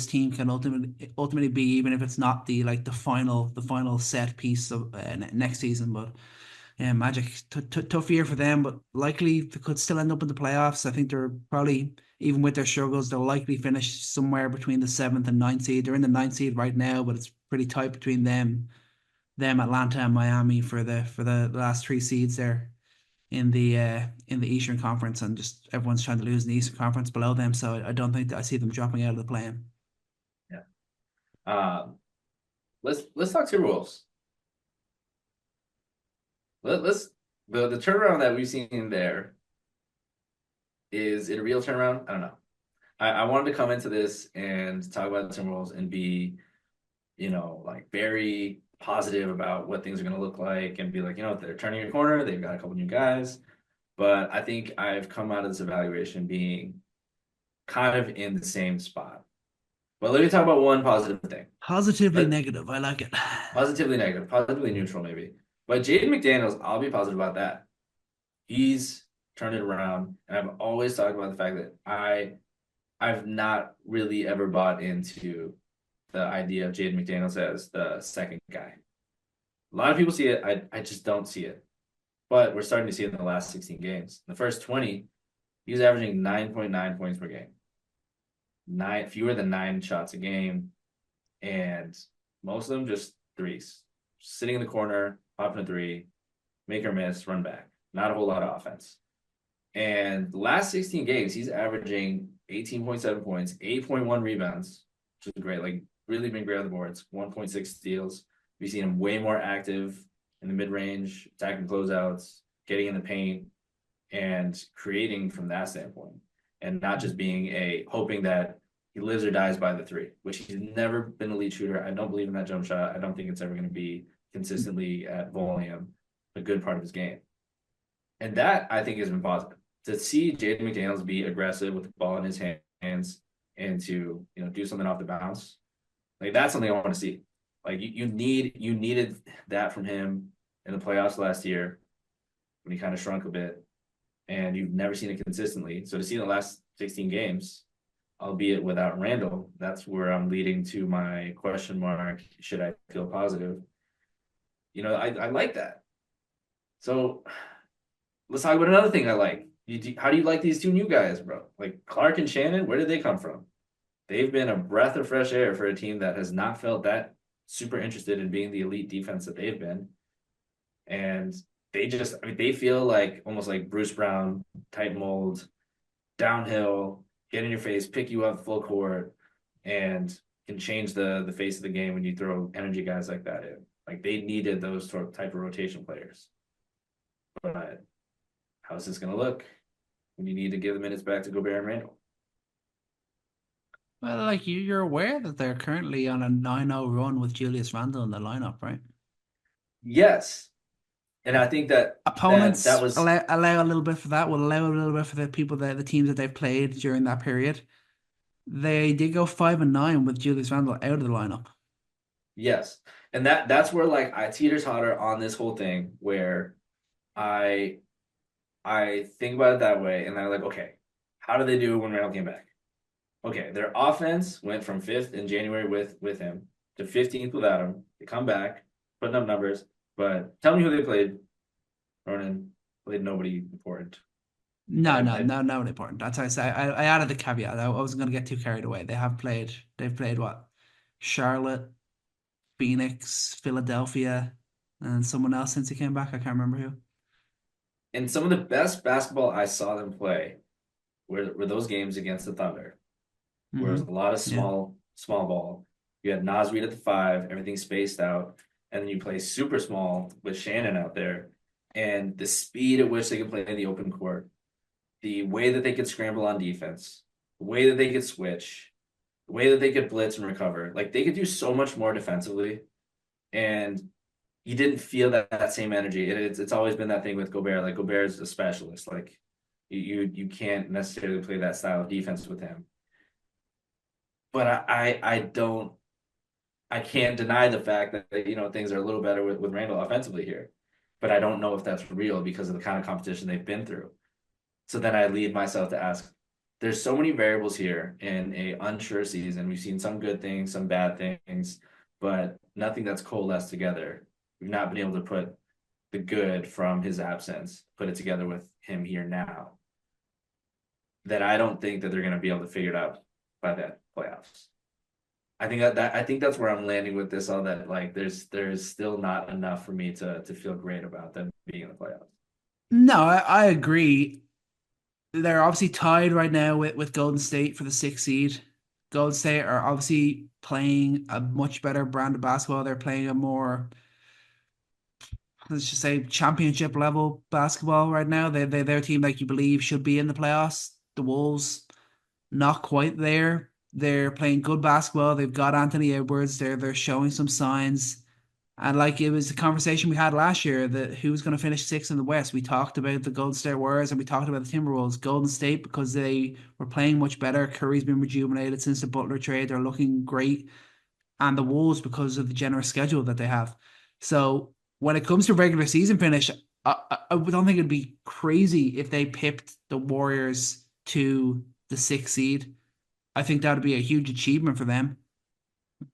S1: team can ultimately be, even if it's not the final set piece of next season. But yeah, Magic, tough year for them, but likely they could still end up in the playoffs. I think they're probably, even with their struggles, they'll likely finish somewhere between the seventh and ninth seed. They're in the ninth seed right now, but it's pretty tight between them, Atlanta and Miami for the last three seeds there in the Eastern Conference, and just everyone's trying to lose in the Eastern Conference below them. So I don't think that I see them dropping out of the play-in.
S2: Yeah. Um, let's talk Timberwolves. Let's the turnaround that we've seen there, is it a real turnaround? I don't know. I wanted to come into this and talk about the Timberwolves and be, like very positive about what things are going to look like and be like, they're turning a corner. They've got a couple new guys. But I think I've come out of this evaluation being kind of in the same spot. But let me talk about one positive thing.
S1: Positively
S2: But
S1: negative. I like it.
S2: positively negative, positively neutral, maybe. But Jaden McDaniels, I'll be positive about that. He's turned it around. And I've always talked about the fact that I've not really ever bought into the idea of Jaden McDaniels as the second guy. A lot of people see it. I just don't see it. But we're starting to see it in the last 16 games. In the first 20, he was averaging 9.9 points per game. Fewer than 9 shots a game. And most of them just threes. Sitting in the corner, popping a three, make or miss, run back. Not a whole lot of offense. And the last 16 games, he's averaging 18.7 points, 8.1 rebounds, which is great. Like, really been great on the boards. 1.6 steals. We've seen him way more active in the mid-range, attacking closeouts, getting in the paint, and creating from that standpoint. And not just being hoping that he lives or dies by the three, which he's never been a lead shooter. I don't believe in that jump shot. I don't think it's ever going to be consistently at volume a good part of his game. And that, I think, has been positive. To see Jaden McDaniels be aggressive with the ball in his hands and to do something off the bounce, like that's something I want to see. Like you needed that from him in the playoffs last year when he kind of shrunk a bit, and you've never seen it consistently. So to see in the last 16 games, albeit without Randall, that's where I'm leading to my question mark. Should I feel positive? I like that. So let's talk about another thing I like. How do you like these two new guys, bro? Like Clark and Shannon, where did they come from? They've been a breath of fresh air for a team that has not felt that super interested in being the elite defense that they've been. And they feel like almost like Bruce Brown type mold, downhill, get in your face, pick you up full court, and can change the face of the game when you throw energy guys like that in. Like they needed those type of rotation players. But how's this going to look when you need to give the minutes back to Gobert and Randall?
S1: Well, like you're aware that they're currently on a 9-0 run with Julius Randle in the lineup, right?
S2: Yes, and I think that
S1: Opponents
S2: was
S1: allow a little bit for that, will allow a little bit for the people that the teams that they've played during that period. They did go 5-9 with Julius Randle out of the lineup.
S2: yes, and that's where like I teeter totter on this whole thing where I I think about it that way, and I'm like, okay, how did they do when Randall came back? Okay, their offense went from fifth in January with him to 15th without him. They come back, putting up numbers, but tell me who they played. Ronan played nobody important.
S1: No,
S2: I,
S1: no,
S2: I
S1: no, no important. That's how I say. I added the caveat. I wasn't going to get too carried away. They've played what? Charlotte, Phoenix, Philadelphia, and someone else since he came back. I can't remember who.
S2: and some of the best basketball I saw them play were those games against the Thunder, where it was a lot of
S1: Yeah.
S2: small ball. You had Nas Reed at the five, everything spaced out, and then you play super small with Shannon out there, and the speed at which they could play in the open court, the way that they could scramble on defense, the way that they could switch, the way that they could blitz and recover. Like they could do so much more defensively, and you didn't feel that same energy. It's always been that thing with Gobert. Like Gobert is a specialist. Like you can't necessarily play that style of defense with him. But I don't I can't deny the fact that things are a little better with Randall offensively here. But I don't know if that's real because of the kind of competition they've been through. So then I lead myself to ask, there's so many variables here in a unsure season. We've seen some good things, some bad things, but nothing that's coalesced together. We've not been able to put the good from his absence, put it together with him here now. That I don't think that they're going to be able to figure it out by the playoffs. I think that's where I'm landing with this. All that like there's still not enough for me to feel great about them being in the playoffs.
S1: No, I agree. They're obviously tied right now with Golden State for the sixth seed. Golden State are obviously playing a much better brand of basketball. They're playing a more, let's just say, championship level basketball right now. They're a team like you believe should be in the playoffs. The Wolves, not quite there. They're playing good basketball. They've got Anthony Edwards. They're showing some signs. And like it was the conversation we had last year that who was going to finish sixth in the West. We talked about the Golden State Warriors and we talked about the Timberwolves. Golden State because they were playing much better. Curry's been rejuvenated since the Butler trade. They're looking great. And the Wolves because of the generous schedule that they have. So when it comes to regular season finish, I don't think it'd be crazy if they pipped the Warriors to the sixth seed. I think that would be a huge achievement for them.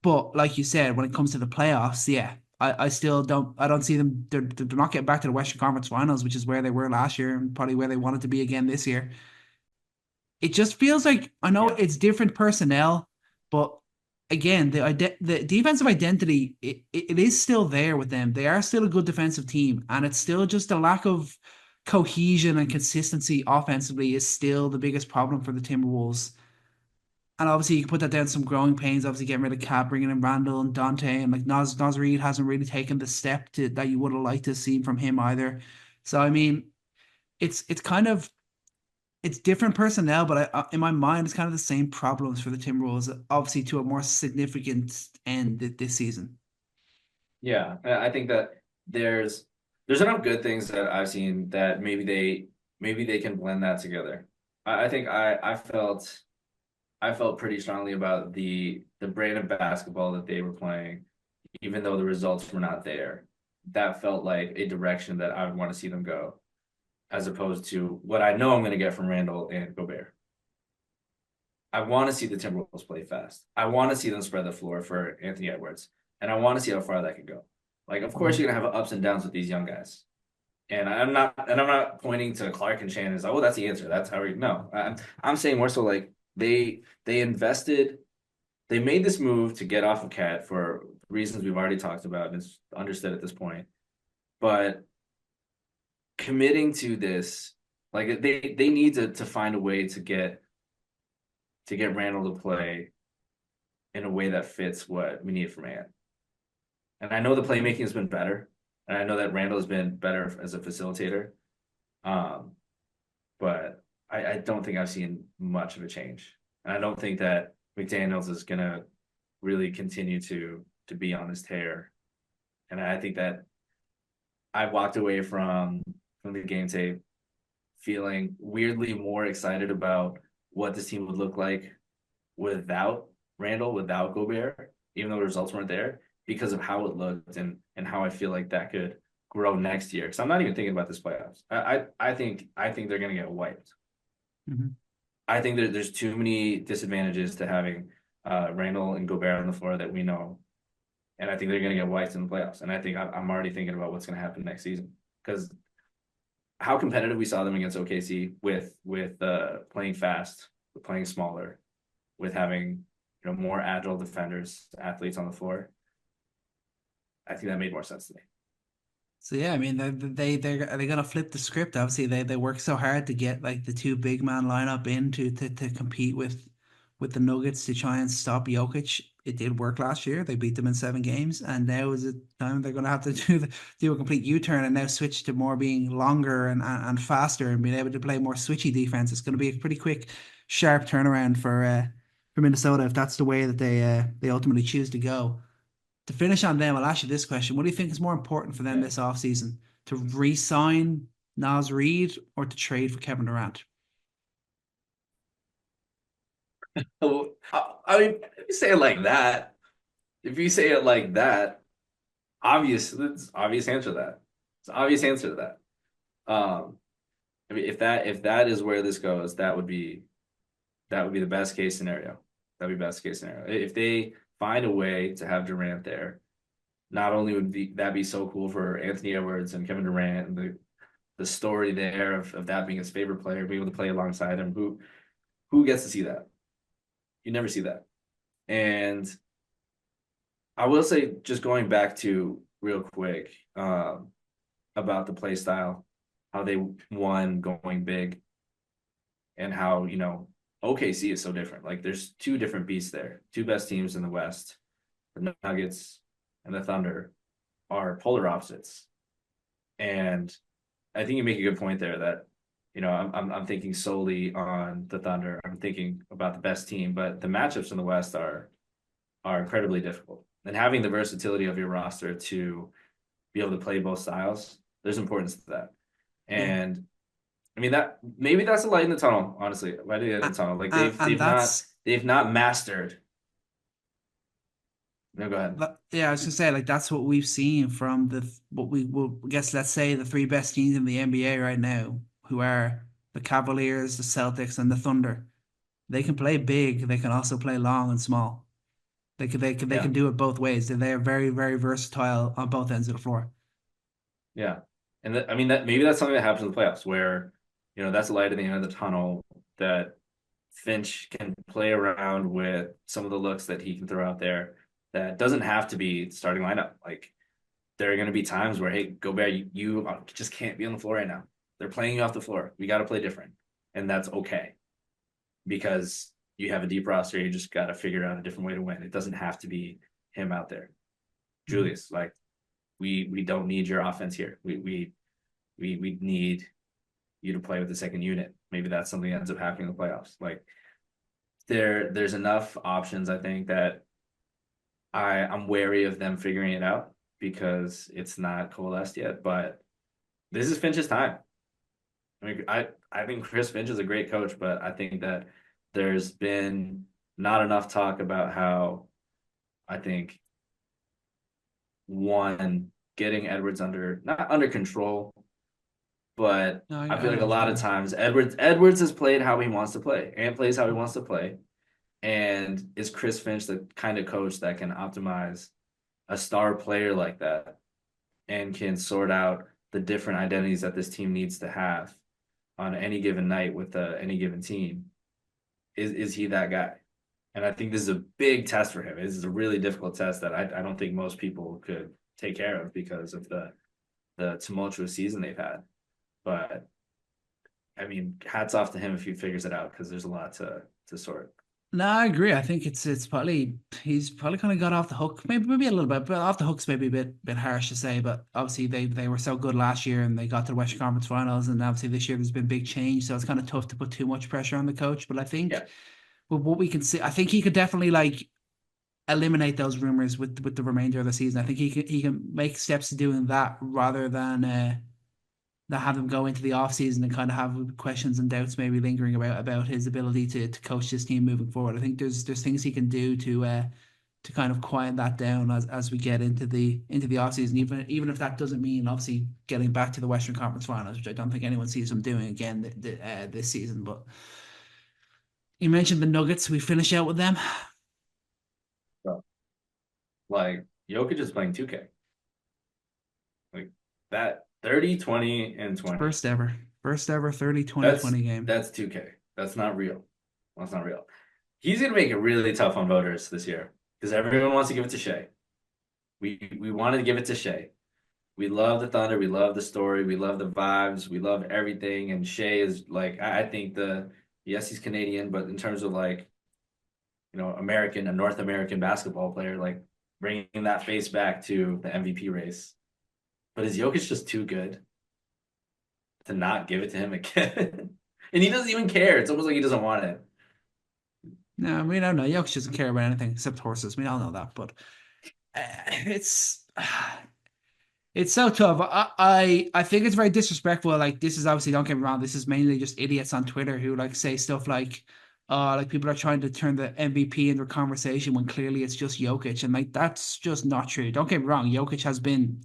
S1: But like you said, when it comes to the playoffs, yeah, I still don't see them. They're not getting back to the Western Conference Finals, which is where they were last year and probably where they wanted to be again this year. It just feels like I know
S2: Yeah.
S1: it's different personnel, but again, the defensive identity it is still there with them. They are still a good defensive team, and it's still just a lack of cohesion and consistency offensively is still the biggest problem for the Timberwolves. And obviously, you can put that down to some growing pains. Obviously, getting rid of Cap, bringing in Randall and Dante, and like Nas Reed hasn't really taken the step that you would have liked to see from him either. So I mean, it's kind of it's different personnel, but in my mind, it's kind of the same problems for the Timberwolves. Obviously, to a more significant end this season.
S2: Yeah, I think that there's enough good things that I've seen that maybe they can blend that together. I think I felt pretty strongly about the brand of basketball that they were playing, even though the results were not there. That felt like a direction that I would want to see them go, as opposed to what I know I'm going to get from Randall and Gobert. I want to see the Timberwolves play fast. I want to see them spread the floor for Anthony Edwards, and I want to see how far that could go. Like, of course,
S1: Mhm.
S2: you're gonna have ups and downs with these young guys. I'm not pointing to Clark and Shannon as, oh, that's the answer. That's how we no. I'm saying more so like they invested, they made this move to get off of Cat for reasons we've already talked about and it's understood at this point. But committing to this, like they need to find a way to get Randall to play in a way that fits what we need from Ant. And I know the playmaking has been better, and I know that Randall has been better as a facilitator. Um, but I don't think I've seen much of a change. And I don't think that McDaniels is gonna really continue to be on his tear. And I think that I walked away from the game tape feeling weirdly more excited about what this team would look like without Randall, without Gobert, even though the results weren't there, because of how it looked and how I feel like that could grow next year. Because I'm not even thinking about this playoffs. I think they're gonna get wiped.
S1: Mhm.
S2: I think there's too many disadvantages to having Randall and Gobert on the floor that we know, and I think they're going to get wiped in the playoffs. And I think I'm already thinking about what's going to happen next season because how competitive we saw them against OKC with playing fast, with playing smaller, with having more agile defenders, athletes on the floor. I think that made more sense to me.
S1: So yeah, I mean they're gonna flip the script. Obviously, they work so hard to get like the two big man lineup in to compete with the Nuggets to try and stop Jokic. It did work last year. They beat them in 7 games, and now is the time they're gonna have to do a complete U-turn and now switch to more being longer and faster and being able to play more switchy defense. It's gonna be a pretty quick, sharp turnaround for Minnesota if that's the way that they ultimately choose to go. To finish on them, I'll ask you this question. What do you think is more important for them
S2: Yeah.
S1: this offseason? To re-sign Nas Reed or to trade for Kevin Durant?
S2: So, I mean, if you say it like that, if you say it like that, it's obvious answer to that. It's an obvious answer to that. I mean, if that is where this goes, that would be the best case scenario. That'd be best case scenario. If they find a way to have Durant there, not only would that be so cool for Anthony Edwards and Kevin Durant and the story there of that being his favorite player, being able to play alongside him. Who gets to see that? You never see that. And I will say, just going back to real quick about the play style, how they won going big, and how OKC is so different. Like there's two different beasts there. Two best teams in the West, the Nuggets and the Thunder, are polar opposites. And I think you make a good point there that I'm thinking solely on the Thunder. I'm thinking about the best team, but the matchups in the West are incredibly difficult. And having the versatility of your roster to be able to play both styles, there's importance to that.
S1: Yeah.
S2: And I mean that maybe that's a light in the tunnel, honestly. Light in the tunnel. Like
S1: And that's
S2: they've not mastered. No, go ahead.
S1: yeah, I was gonna say like that's what we've seen from what we will guess let's say the three best teams in the NBA right now, who are the Cavaliers, the Celtics, and the Thunder. They can play big, they can also play long and small. They
S2: Yeah,
S1: can do it both ways. They are very, very versatile on both ends of the floor.
S2: yeah. And I mean that maybe that's something that happens in the playoffs where, that's a light at the end of the tunnel that Finch can play around with some of the looks that he can throw out there that doesn't have to be starting lineup. Like there are going to be times where, hey, Gobert, you just can't be on the floor right now. They're playing you off the floor. We got to play different. And that's okay because you have a deep roster. You just got to figure out a different way to win. It doesn't have to be him out there.
S1: Mhm.
S2: Julius, like we don't need your offense here. We need you to play with the second unit. Maybe that's something that ends up happening in the playoffs. Like there's enough options I think that I'm wary of them figuring it out because it's not coalesced yet. But this is Finch's time. I mean, I think Chris Finch is a great coach, but I think that there's been not enough talk about how I think one getting Edwards not under control, but
S1: No,
S2: I
S1: I
S2: feel
S1: know
S2: like a
S1: what you
S2: lot of
S1: mean.
S2: times Edwards has played how he wants to play and plays how he wants to play. And is Chris Finch the kind of coach that can optimize a star player like that and can sort out the different identities that this team needs to have on any given night with any given team, is he that guy? And I think this is a big test for him. This is a really difficult test that I don't think most people could take care of because of the tumultuous season they've had. But I mean, hats off to him if he figures it out because there's a lot to sort.
S1: No, I agree. I think it's probably he's probably kind of got off the hook, maybe a little bit, but off the hook's maybe a bit harsh to say. But obviously they were so good last year and they got to the Western Conference Finals, and obviously this year there's been big change, so it's kind of tough to put too much pressure on the coach. But I think
S2: Yeah.
S1: with what we can see, I think he could definitely like eliminate those rumors with the remainder of the season. I think he can make steps to doing that rather than have him go into the off season and kind of have questions and doubts maybe lingering about his ability to coach this team moving forward. I think there's things he can do to kind of quiet that down as we get into the off season, even if that doesn't mean obviously getting back to the Western Conference Finals, which I don't think anyone sees him doing again this season. But you mentioned the Nuggets. We finish out with them.
S2: So, like Jokic is playing 2K. Like that 30, 20, and 20.
S1: First ever 30 20
S2: That's
S1: 20 game.
S2: that's 2K. That's not real. That's not real. He's gonna make it really tough on voters this year because everyone wants to give it to Shea. We wanted to give it to Shea. We love the Thunder. We love the story. We love the vibes. We love everything. And Shea is like, I think yes, he's Canadian, but in terms of like, a North American basketball player, like bringing that face back to the MVP race. But is Jokic just too good to not give it to him again? And he doesn't even care. It's almost like he doesn't want it.
S1: No, we don't know. Jokic doesn't care about anything except horses. We all know that, but it's it's so tough. I think it's very disrespectful. Like this is obviously, don't get me wrong, this is mainly just idiots on Twitter who like say stuff like people are trying to turn the MVP into a conversation when clearly it's just Jokic, and like that's just not true. Don't get me wrong, Jokic has been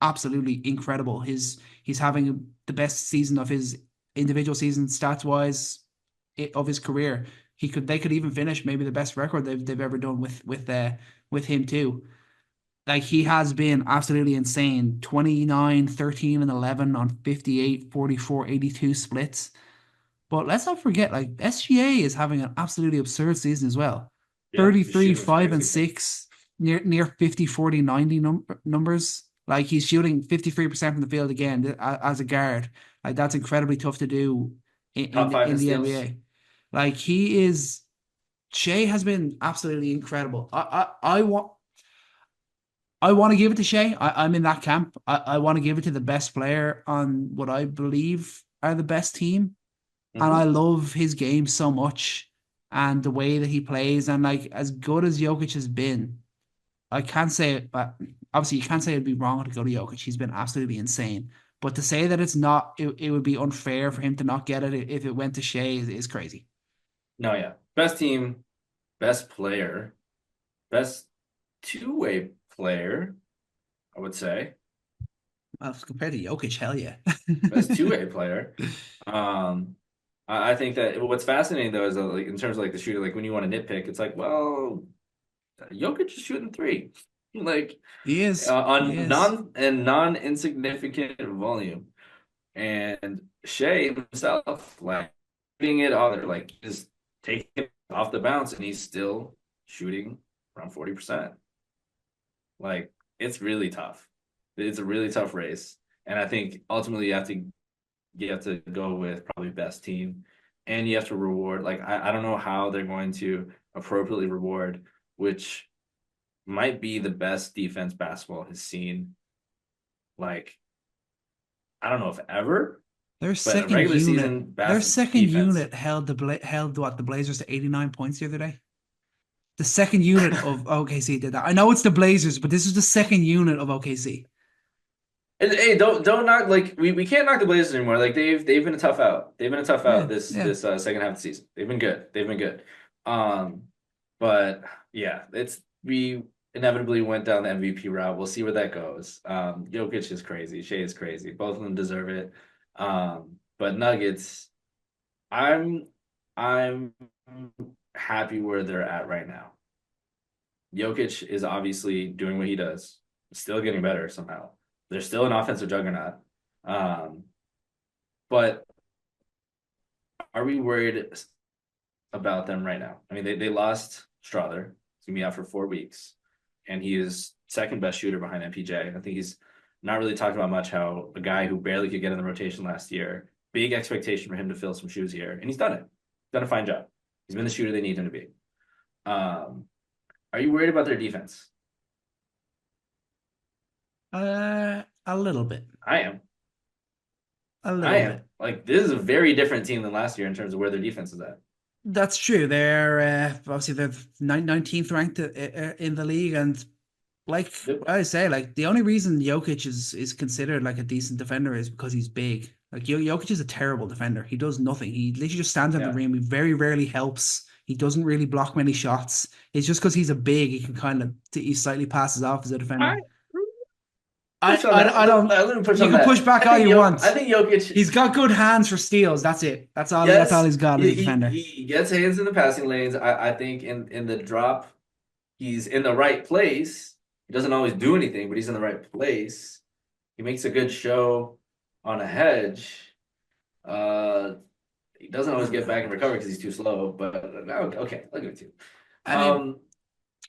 S1: absolutely incredible. He's having the best season of his individual season stats wise of his career. They could even finish maybe the best record they've ever done with him too. Like he has been absolutely insane. 29, 13, and 11 on 58, 44, 82 splits. But let's not forget, like SGA is having an absolutely absurd season as well.
S2: Yeah, his
S1: 33,
S2: shooting's
S1: 5 and
S2: crazy.
S1: 6, near 50, 40, 90 numbers. Like he's shooting 53% from the field again as a guard. Like that's incredibly tough to do
S2: Top five
S1: in
S2: in
S1: the
S2: steals.
S1: NBA. Like he is Shea has been absolutely incredible. I want to give it to Shea. I'm in that camp. I want to give it to the best player on what I believe are the best team. And I
S2: Hmm.
S1: love his game so much and the way that he plays. And like as good as Jokic has been, I can't say it, but obviously you can't say it'd be wrong to go to Jokic. He's been absolutely insane. But to say that it's not, it would be unfair for him to not get it if it went to Shea is crazy.
S2: No, yeah. Best team, best player, best two-way player, I would say.
S1: Well, compared to Jokic, hell yeah.
S2: Best two-way player. Um, I think that what's fascinating though is like in terms of like the shooter, like when you want to nitpick, it's like, well, Jokic is shooting three, like
S1: He is. He
S2: on
S1: is.
S2: non-insignificant volume, and Shea himself like shooting it all, like just taking it off the bounce, and he's still shooting around 40%. Like it's really tough. It's a really tough race, and I think ultimately you have to go with probably best team, and you have to reward. Like I don't know how they're going to appropriately reward which might be the best defense basketball has seen. Like I don't know if ever,
S1: Their
S2: but a
S1: second
S2: regular
S1: unit,
S2: season
S1: their
S2: bas
S1: second
S2: defense.
S1: unit held what the Blazers to 89 points the other day. The second unit of OKC did that. I know it's the Blazers, but this is the second unit of OKC.
S2: And, hey, don't knock like we can't knock the Blazers anymore. Like they've been a tough out. They've been a tough
S1: Yeah,
S2: out this
S1: yeah.
S2: this second half of the season. They've been good. They've been good. Um, but yeah, it's we inevitably went down the MVP route. We'll see where that goes. Jokic is crazy. Shea is crazy. Both of them deserve it. But Nuggets, I'm I'm happy where they're at right now. Jokic is obviously doing what he does, still getting better somehow. They're still an offensive juggernaut. Um, but are we worried about them right now? I mean, they lost Strother. He's gonna be out for 4 weeks, and he is second best shooter behind MPJ. I think he's not really talked about much how a guy who barely could get in the rotation last year, big expectation for him to fill some shoes here, and he's done it. Done a fine job. He's been the shooter they need him to be. Um, are you worried about their defense?
S1: A little bit.
S2: I am.
S1: A
S2: I
S1: little
S2: am.
S1: bit.
S2: Like this is a very different team than last year in terms of where their defense is at.
S1: That's true. They're obviously they're 19th ranked in the league, and like
S2: Yep.
S1: I say, like the only reason Jokic is considered like a decent defender is because he's big. Like Jokic is a terrible defender. He does nothing. He literally just stands on the
S2: Yeah.
S1: rim. He very rarely helps. He doesn't really block many shots. It's just because he's a big, he can kind of he slightly passes off as a defender.
S2: I push on that.
S1: I don't.
S2: Let me push
S1: You
S2: on
S1: can push
S2: that.
S1: back all you
S2: I
S1: want.
S2: think Jokic.
S1: He's got good hands for steals. That's it. That's all
S2: Yes,
S1: he's got as a defender.
S2: he gets hands in the passing lanes. I think in the drop, he's in the right place. He doesn't always do anything, but he's in the right place. He makes a good show on a hedge. Uh, he doesn't always get back and recover because he's too slow. But okay, I'll give it to you.
S1: I mean,
S2: Um,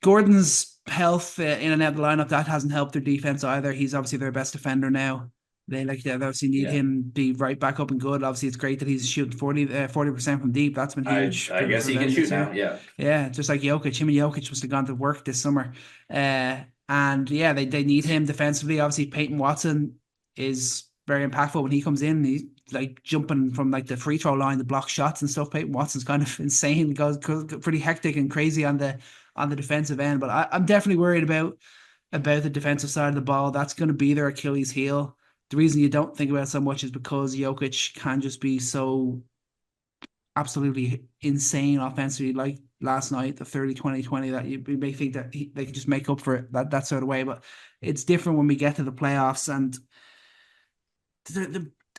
S1: Gordon's health in and out of the lineup that hasn't helped their defense either. He's obviously their best defender now. They obviously need
S2: yeah,
S1: him to be right back up and good. Obviously, it's great that he's shooting 40% from deep. That's been huge
S2: I guess
S1: for
S2: he can
S1: them
S2: shoot
S1: this year.
S2: now. Yeah,
S1: Yeah, just like Jokic, him and Jokic must have gone to work this summer. And yeah, they need him defensively. Obviously, Peyton Watson is very impactful when he comes in. He's like jumping from like the free throw line to block shots and stuff. Peyton Watson's kind of insane, goes pretty hectic and crazy on the defensive end. But I'm definitely worried about the defensive side of the ball. That's going to be their Achilles heel. The reason you don't think about it so much is because Jokic can just be so absolutely insane offensively, like last night, the 30-20-20, that you may think that they can just make up for it that sort of way. But it's different when we get to the playoffs. And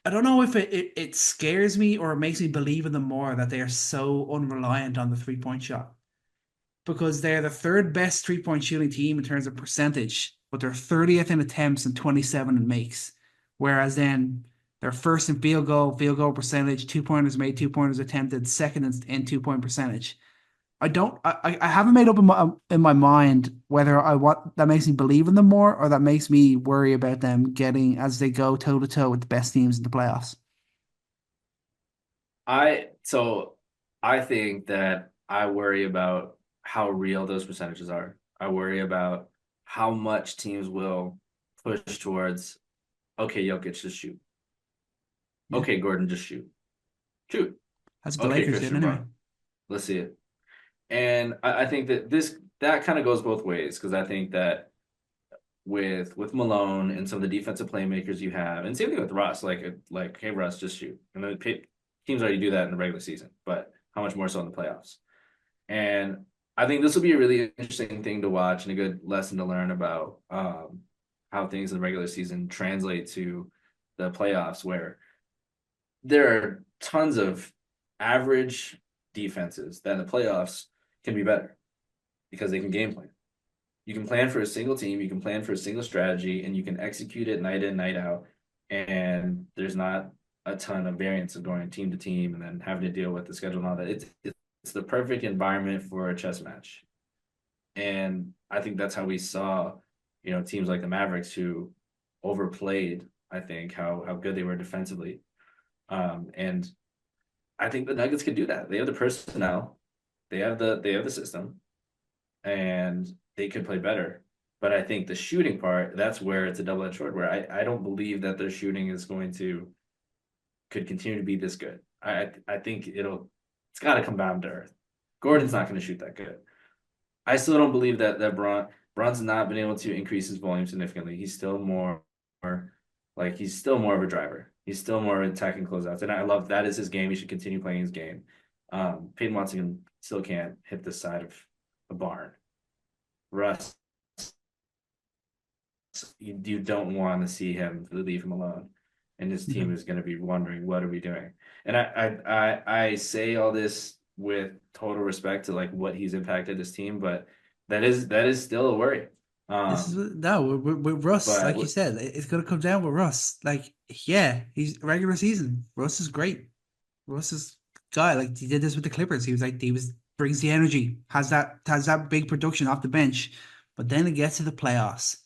S1: I don't know if it scares me or it makes me believe in them more that they are so unreliant on the 3-point shot, because they're the third best 3-point shooting team in terms of percentage, but they're 30th in attempts and 27 in makes. Whereas then they're first in field goal percentage, 2-pointers made, 2-pointers attempted, second in 2-point percentage. I haven't made up in my mind whether I want that makes me believe in them more or that makes me worry about them getting as they go toe to toe with the best teams in the playoffs.
S2: so I think that I worry about how real those percentages are. I worry about how much teams will push towards, okay, Jokic, just shoot.
S1: Yeah,
S2: Okay, Gordon, just shoot. Shoot.
S1: that's what the
S2: Okay,
S1: Lakers did
S2: Christian
S1: anyway.
S2: Braun. Let's see it. And I think that that kind of goes both ways because I think that with Malone and some of the defensive playmakers you have, and same thing with Russ, hey Russ, just shoot. And then teams already do that in the regular season, but how much more so in the playoffs? And I think this will be a really interesting thing to watch and a good lesson to learn about how things in the regular season translate to the playoffs, where there are tons of average defenses that in the playoffs can be better because they can game plan. You can plan for a single team, you can plan for a single strategy, and you can execute it night in, night out. And there's not a ton of variance of going team to team and then having to deal with the schedule and all that. It's the perfect environment for a chess match. And I think that's how we saw, teams like the Mavericks who overplayed, I think, how good they were defensively. And I think the Nuggets could do that. They have the personnel, they have the system, and they could play better. But I think the shooting part, that's where it's a double-edged sword, where I don't believe that their shooting is could continue to be this good. I think it's got to come down to earth. Gordon's not going to shoot that good. I still don't believe that Bron's not been able to increase his volume significantly. He's still more of a driver. He's still more attacking closeouts, and I love that is his game. He should continue playing his game. Peyton Watson still can't hit the side of a barn. Russ, you don't want to see him leave him alone, and his
S1: Yeah.
S2: team is going to be wondering what are we doing. And I say all this with total respect to like what he's impacted this team, but that is still a worry.
S1: This is
S2: Um,
S1: no with Russ,
S2: but
S1: like you said, it's gonna come down with Russ. Like, yeah, he's regular season. Russ is great. Russ is guy. Like he did this with the Clippers. He was brings the energy, has that big production off the bench. But then it gets to the playoffs,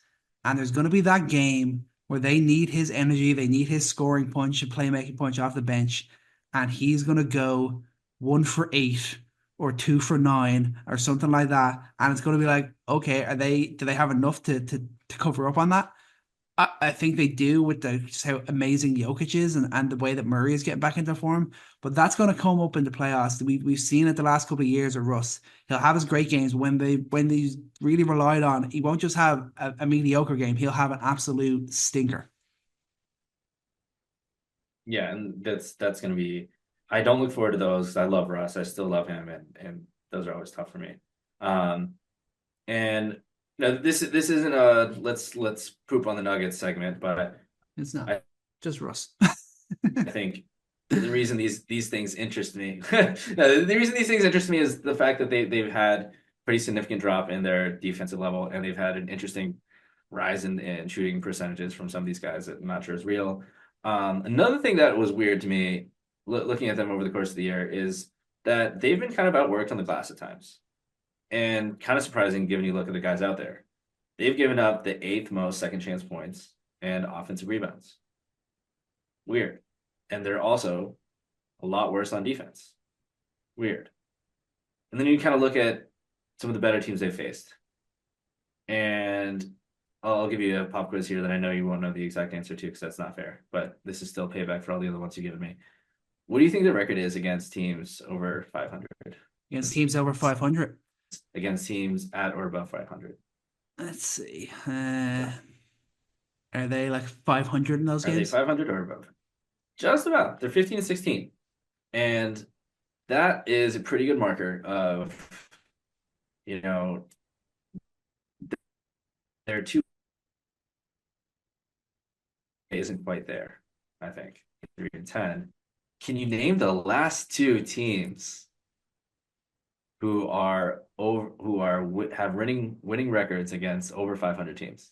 S1: and there's gonna be that game where they need his energy, they need his scoring punch and playmaking punch off the bench, and he's gonna go 1 for 8 or 2 for 9 or something like that. And it's gonna be like, okay, do they have enough to cover up on that? I think they do with just how amazing Jokic is and the way that Murray is getting back into form. But that's going to come up in the playoffs. We've seen it the last couple of years of Russ. He'll have his great games when he's really relied on. He won't just have a mediocre game. He'll have an absolute stinker.
S2: yeah, and that's gonna be. I don't look forward to those 'cause I love Russ. I still love him, and those are always tough for me. Um, and no, this isn't a let's poop on the Nuggets segment, but
S1: It's not
S2: I
S1: just Russ.
S2: think the reason these things interest me, no, the reason these things interest me is the fact that they've had pretty significant drop in their defensive level, and they've had an interesting rise in shooting percentages from some of these guys that I'm not sure is real. Another thing that was weird to me, looking at them over the course of the year, is that they've been kind of outworked on the glass at times, and kind of surprising given you look at the guys out there. They've given up the eighth most second chance points and offensive rebounds. Weird. And they're also a lot worse on defense. Weird. And then you kind of look at some of the better teams they faced. And I'll give you a pop quiz here that I know you won't know the exact answer to because that's not fair. But this is still payback for all the other ones you've given me. What do you think the record is against teams over 500?
S1: Against teams over 500.
S2: Against teams at or above 500?
S1: Let's see. Are they like 500 in those
S2: Are they
S1: games?
S2: 500 or above? Just about. They're 15 and 16. And that is a pretty good marker of, you know, their two isn't quite there, I think. 3 and 10. Can you name the last two teams who are over have winning records against over 500 teams?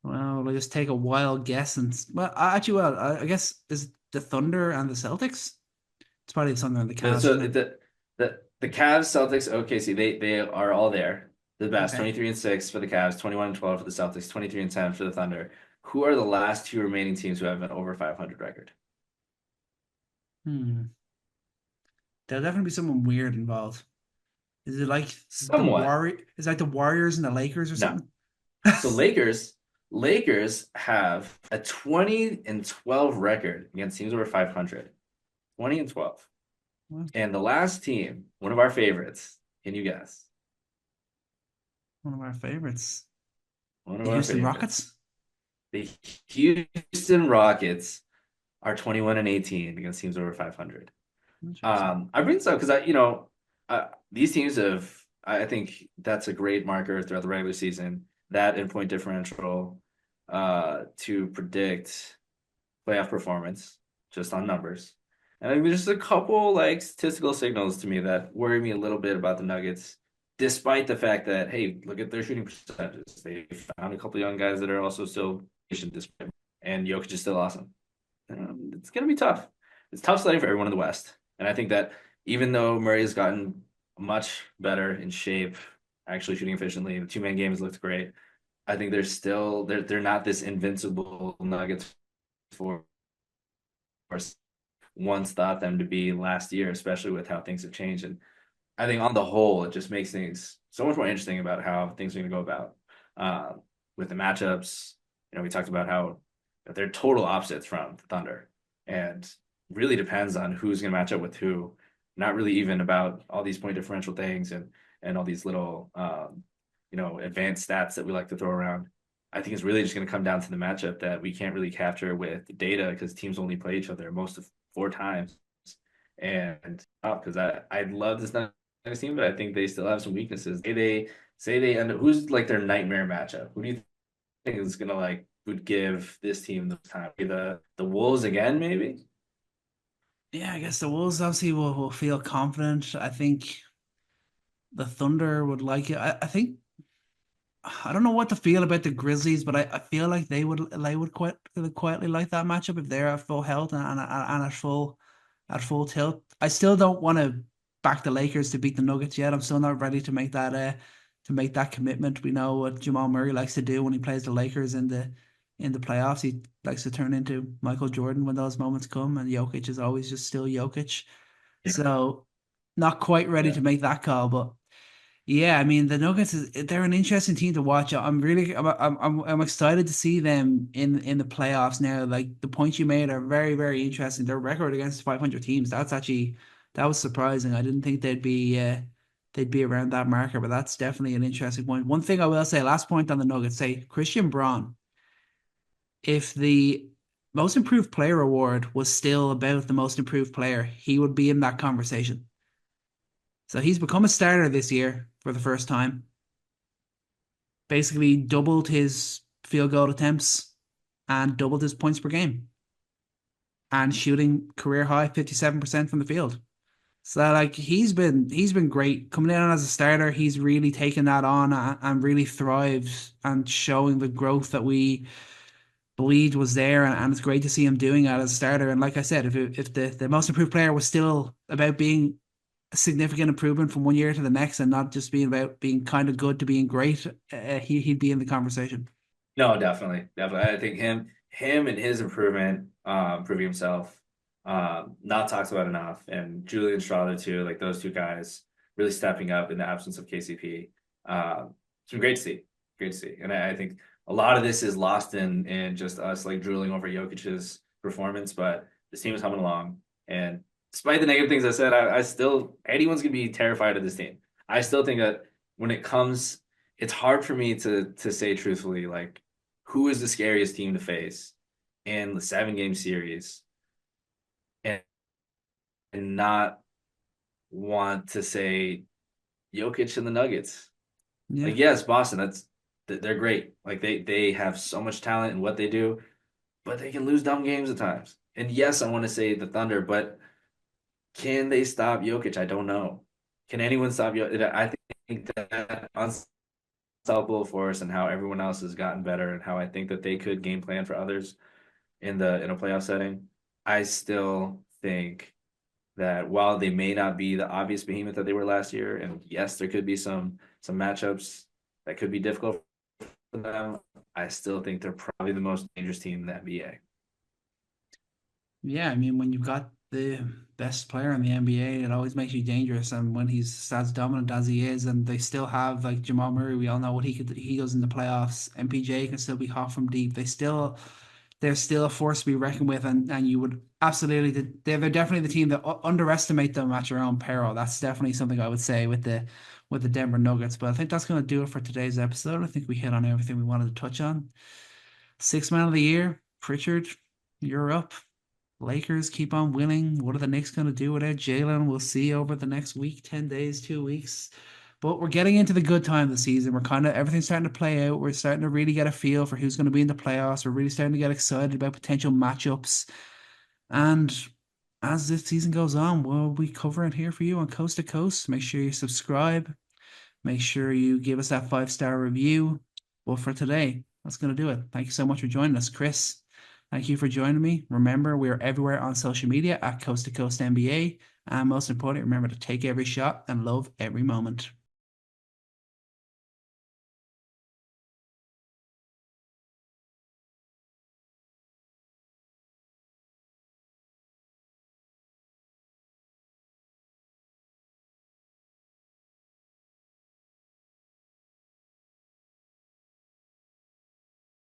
S1: Well, we'll just take a wild guess I guess is the Thunder and the Celtics. It's probably the Thunder and the Cavs,
S2: So
S1: isn't it?
S2: the Cavs, Celtics, OKC, they are all there. The best,
S1: Okay.
S2: 23 and 6 for the Cavs, 21 and 12 for the Celtics, 23 and 10 for the Thunder. Who are the last two remaining teams who have an over 500 record?
S1: Hmm. There'll definitely be someone weird involved. Is it like the
S2: Somewhat.
S1: Warrior? Is it like the Warriors and the Lakers or
S2: No.
S1: something?
S2: So Lakers have a 20 and 12 record against teams over 500. 20 and 12.
S1: Well,
S2: And the last team, one of our favorites, can you guess?
S1: one of our favorites,
S2: One of
S1: the
S2: our
S1: Houston
S2: favorites.
S1: Rockets.
S2: The Houston Rockets are 21 and 18 against teams over 500.
S1: Interesting.
S2: I bring this up because these teams have, I think that's a great marker throughout the regular season, that and point differential, to predict playoff performance just on numbers. And I mean, there's just a couple like statistical signals to me that worry me a little bit about the Nuggets, despite the fact that, hey, look at their shooting percentages. They found a couple young guys that are also still patient this way, and Jokic is still awesome. It's gonna be tough. It's tough sledding for everyone in the West. And I think that even though Murray has gotten much better in shape, actually shooting efficiently, the two-man game has looked great. I think they're not this invincible Nuggets for once thought them to be last year, especially with how things have changed. And I think on the whole, it just makes things so much more interesting about how things are going to go about uh, with the matchups. We talked about how they're total opposites from the Thunder, and really depends on who's going to match up with who. Not really even about all these point differential things and all these little advanced stats that we like to throw around. I think it's really just going to come down to the matchup that we can't really capture with data because teams only play each other most of 4 times. And because I love this Nuggets team, but I think they still have some weaknesses. They say they end up, who's like their nightmare matchup? Who do you think is gonna like would give this team the time? The Wolves again, maybe?
S1: Yeah, I guess the Wolves obviously will feel confident. I think the Thunder would like it. I think I don't know what to feel about the Grizzlies, but I feel like they would quite quietly like that matchup if they're at full health and at full tilt. I still don't want to back the Lakers to beat the Nuggets yet. I'm still not ready to make that commitment. We know what Jamal Murray likes to do when he plays the Lakers in the playoffs. He likes to turn into Michael Jordan when those moments come, and Jokic is always just still Jokic. So not quite ready to
S2: Yeah.
S1: make that call, but. Yeah, I mean the Nuggets they're an interesting team to watch. I'm excited to see them in the playoffs now. Like the points you made are very, very interesting. Their record against 500 teams, that was surprising. I didn't think they'd be around that marker, but that's definitely an interesting point. One thing I will say, last point on the Nuggets, say Christian Braun, if the most improved player award was still about the most improved player, he would be in that conversation. So he's become a starter this year for the first time, basically doubled his field goal attempts and doubled his points per game and shooting career high 57% from the field. So like he's been great coming in as a starter. He's really taken that on and really thrived and showing the growth that we believed was there. And it's great to see him doing that as a starter. And like I said, if the most improved player was still about being a significant improvement from one year to the next and not just being about being kind of good to being great, he'd be in the conversation.
S2: No, definitely, definitely. I think him and his improvement, proving himself, not talked about enough, and Julian Strawther too. Like those two guys really stepping up in the absence of KCP. It's been great to see, great to see. And I think a lot of this is lost in just us like drooling over Jokic's performance, but this team is coming along, and despite the negative things I said, I still anyone's gonna be terrified of this team. I still think that when it comes, it's hard for me to say truthfully like who is the scariest team to face in the 7 game series and, and not want to say Jokic and the Nuggets.
S1: Yeah.
S2: Like, yes, Boston, they're great. Like they have so much talent in what they do, but they can lose dumb games at times. And yes, I want to say the Thunder, but can they stop Jokic? I don't know. Can anyone stop Jokic? I think that unstoppable force and how everyone else has gotten better and how I think that they could game plan for others in a playoff setting. I still think that while they may not be the obvious behemoth that they were last year, and yes, there could be some matchups that could be difficult for them, I still think they're probably the most dangerous team in the NBA.
S1: Yeah, I mean, when you've got the best player in the NBA, it always makes you dangerous. And when he's as dominant as he is, and they still have like Jamal Murray, we all know what he does in the playoffs. MPJ can still be hot from deep. They're still a force to be reckoned with, and you would absolutely they're definitely the team that underestimate them at your own peril. That's definitely something I would say with the Denver Nuggets. But I think that's going to do it for today's episode. I think we hit on everything we wanted to touch on. Sixth man of the year, Pritchard, you're up. Lakers keep on winning. What are the Knicks going to do without Jalen? We'll see over the next week, 10 days, 2 weeks. But we're getting into the good time of the season. We're kind of everything's starting to play out. We're starting to really get a feel for who's going to be in the playoffs. We're really starting to get excited about potential matchups. And as this season goes on, we'll be covering here for you on Coast to Coast. Make sure you subscribe. Make sure you give us that 5-star review. Well, for today, that's going to do it. Thank you so much for joining us, Chris. Thank you for joining me. Remember, we are everywhere on social media at Coast to Coast NBA. And most importantly, remember to take every shot and love every moment.